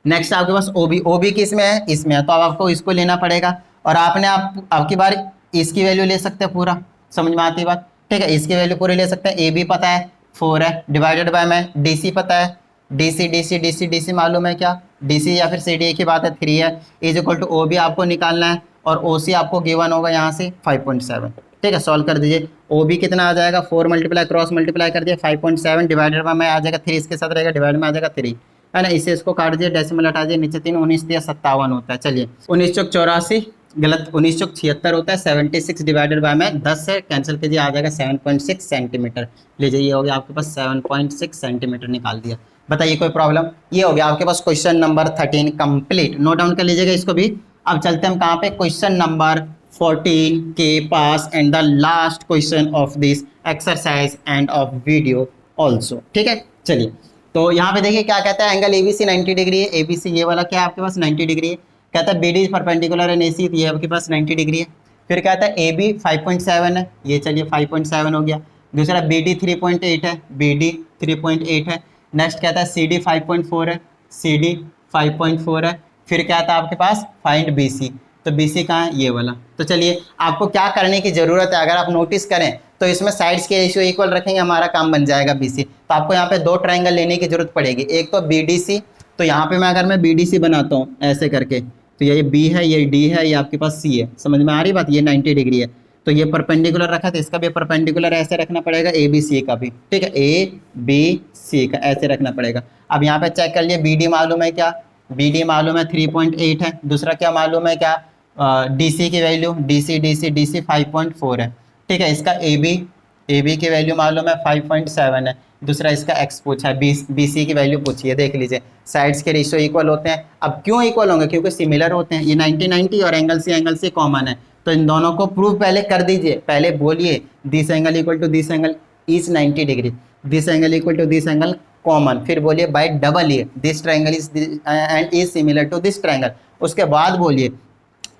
नेक्स्ट आपके पास ओ बी किस में है, इसमें है, तो अब आपको इसको लेना पड़ेगा, और आपकी बार इसकी वैल्यू ले सकते हैं पूरा। समझ में आती बात? ठीक है, इसकी वैल्यू पूरी ले सकते हैं। ए बी पता है 4 है, डिवाइडेड बाय में डी सी पता है, डी सी मालूम है क्या, डी सी या फिर सी डी, एक ही बात है 3 है, is equal to O B आपको निकालना है, और ओ सी आपको गिवन होगा यहाँ से 5.7। ठीक है, सॉल्व कर दीजिए। ओ बी कितना आ जाएगा, 4 मल्टीप्लाई क्रॉस मल्टीप्लाई कर दिया 5.7 डिवाइडेड बाय में आ जाएगा 3, इसके साथ रहेगा, डिवाइड में आ जाएगा 3, है ना। इसे इसको काट दिए, डेसिमल हटा दिए, नीचे 3, 19 दिया 57 होता है। चलिए 19 चौक 84, गलत, 19 चौक 76 होता है, 76 डिवाइडेड बाय में 10 से कैंसिल कीजिए, आ जाएगा 7.6 सेंटीमीटर। लीजिए ये हो गया आपके पास 7.6 सेंटीमीटर निकाल दिया। बताइए कोई प्रॉब्लम? ये हो गया आपके पास क्वेश्चन नंबर 13 कंप्लीट। नोट डाउन कर लीजिएगा इसको भी। अब चलते हैं हम कहाँ पे, क्वेश्चन नंबर 14 के पास, and the last question of this exercise end of video also. ठीक है, चलिए तो यहाँ पे देखिए क्या कहता है, एंगल एबीसी 90 डिग्री है, एबीसी ये वाला क्या है आपके पास 90 डिग्री है। कहता है बीडी परपेंडिकुलर है एसी, तो ये आपके पास 90 डिग्री है। फिर कहता है ए बी 5.7 है, ये चलिए 5.7 हो गया। दूसरा बी डी 3.8 है, बी डी 3.8 है। नेक्स्ट कहता है सी डी 5.4 है, सी डी 5.4 है। फिर कहता है आपके पास फाइंड बी सी, तो बी सी कहाँ है, ये वाला। तो चलिए आपको क्या करने की ज़रूरत है, अगर आप नोटिस करें तो इसमें साइड्स के रेशियो इक्वल रखेंगे, हमारा काम बन जाएगा बी सी। तो आपको यहाँ पे 2 ट्राइंगल लेने की जरूरत पड़ेगी, एक तो बी डी सी, तो यहाँ पे अगर मैं बी डी सी बनाता हूँ ऐसे करके, तो ये बी है, ये डी है, ये आपके पास सी है। समझ में आ रही बात? ये 90 डिग्री है, तो ये परपेंडिकुलर रखा, तो इसका भी परपेंडिकुलर ऐसे रखना पड़ेगा, ए बी सी का भी। ठीक है, ए बी सी का ऐसे रखना पड़ेगा। अब यहाँ पे चेक कर लिए, बी डी मालूम है क्या, बी डी मालूम है 3.8 है। दूसरा क्या मालूम है क्या, डी सी की वैल्यू, डी सी 5.4 है। ठीक है, इसका ए बी की वैल्यू मालूम है 5.7 है। दूसरा इसका एक्स पूछा है, बी सी की वैल्यू पूछी है। देख लीजिए साइड्स के रेशियो इक्वल होते हैं। अब क्यों इक्वल होंगे, क्योंकि सिमिलर होते हैं, ये 90-90 और एंगल सी कॉमन है, तो इन दोनों को प्रूव पहले कर दीजिए। पहले बोलिए this angle equal to this angle is 90 degree, this angle equal to this angle common. फिर बोलिए by double A this triangle is and is similar to this triangle. उसके बाद बोलिए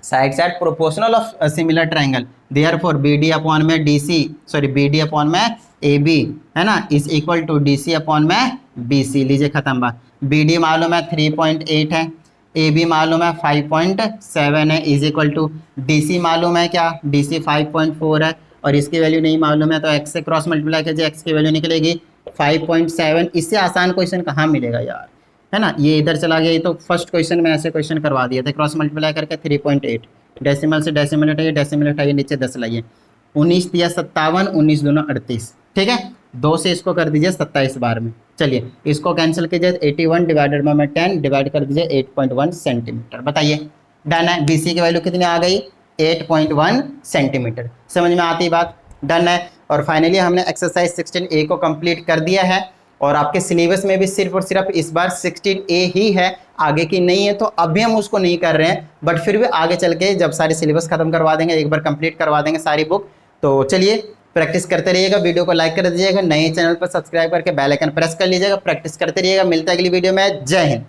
side proportional of similar triangle, therefore B D upon में D C, sorry B D upon में A B, है ना, is equal to D C upon में B C. लीजिए खत्म बात। बी डी मालूम है 3.8 है, ए बी मालूम है 5.7 है, is equal to D C मालूम है क्या, डी सी 5.4 है, और इसकी वैल्यू नहीं मालूम है, तो एक्स से क्रॉस मल्टीप्लाई कीजिए, एक्स की वैल्यू निकलेगी 5.7। इससे आसान क्वेश्चन कहाँ मिलेगा यार, है ना। ये इधर चला गया, ये तो फर्स्ट क्वेश्चन में ऐसे क्वेश्चन करवा दिए थे, क्रॉस मल्टीप्लाई करके 3.8, डेसिमल से डेसिमल हटाइए, नीचे 10 लाइए, 19 दिया 57, 19 दूना 38। ठीक है, 2 से इसको कर दीजिए 27 बार में। चलिए इसको कैंसिल कीजिए, 81 डिवाइडेड बाय 10 डिवाइड कर दीजिए 8.1 सेंटीमीटर। बताइए डन है। बी सी की वैल्यू कितनी आ गई, 8.1 सेंटीमीटर। समझ में आती बात? डन है। और फाइनली हमने एक्सरसाइज 16A को कंप्लीट कर दिया है, और आपके सिलेबस में भी सिर्फ और सिर्फ इस बार 16A ही है, आगे की नहीं है, तो अभी हम उसको नहीं कर रहे हैं, बट फिर भी आगे चल के जब सारे सिलेबस खत्म करवा देंगे, एक बार कंप्लीट करवा देंगे सारी बुक। तो चलिए प्रैक्टिस करते रहिएगा, वीडियो को लाइक कर दीजिएगा, नए चैनल पर सब्सक्राइब करके बेल आइकन प्रेस कर लीजिएगा, प्रैक्टिस करते रहिएगा। मिलता है अगली वीडियो में। जय हिंद।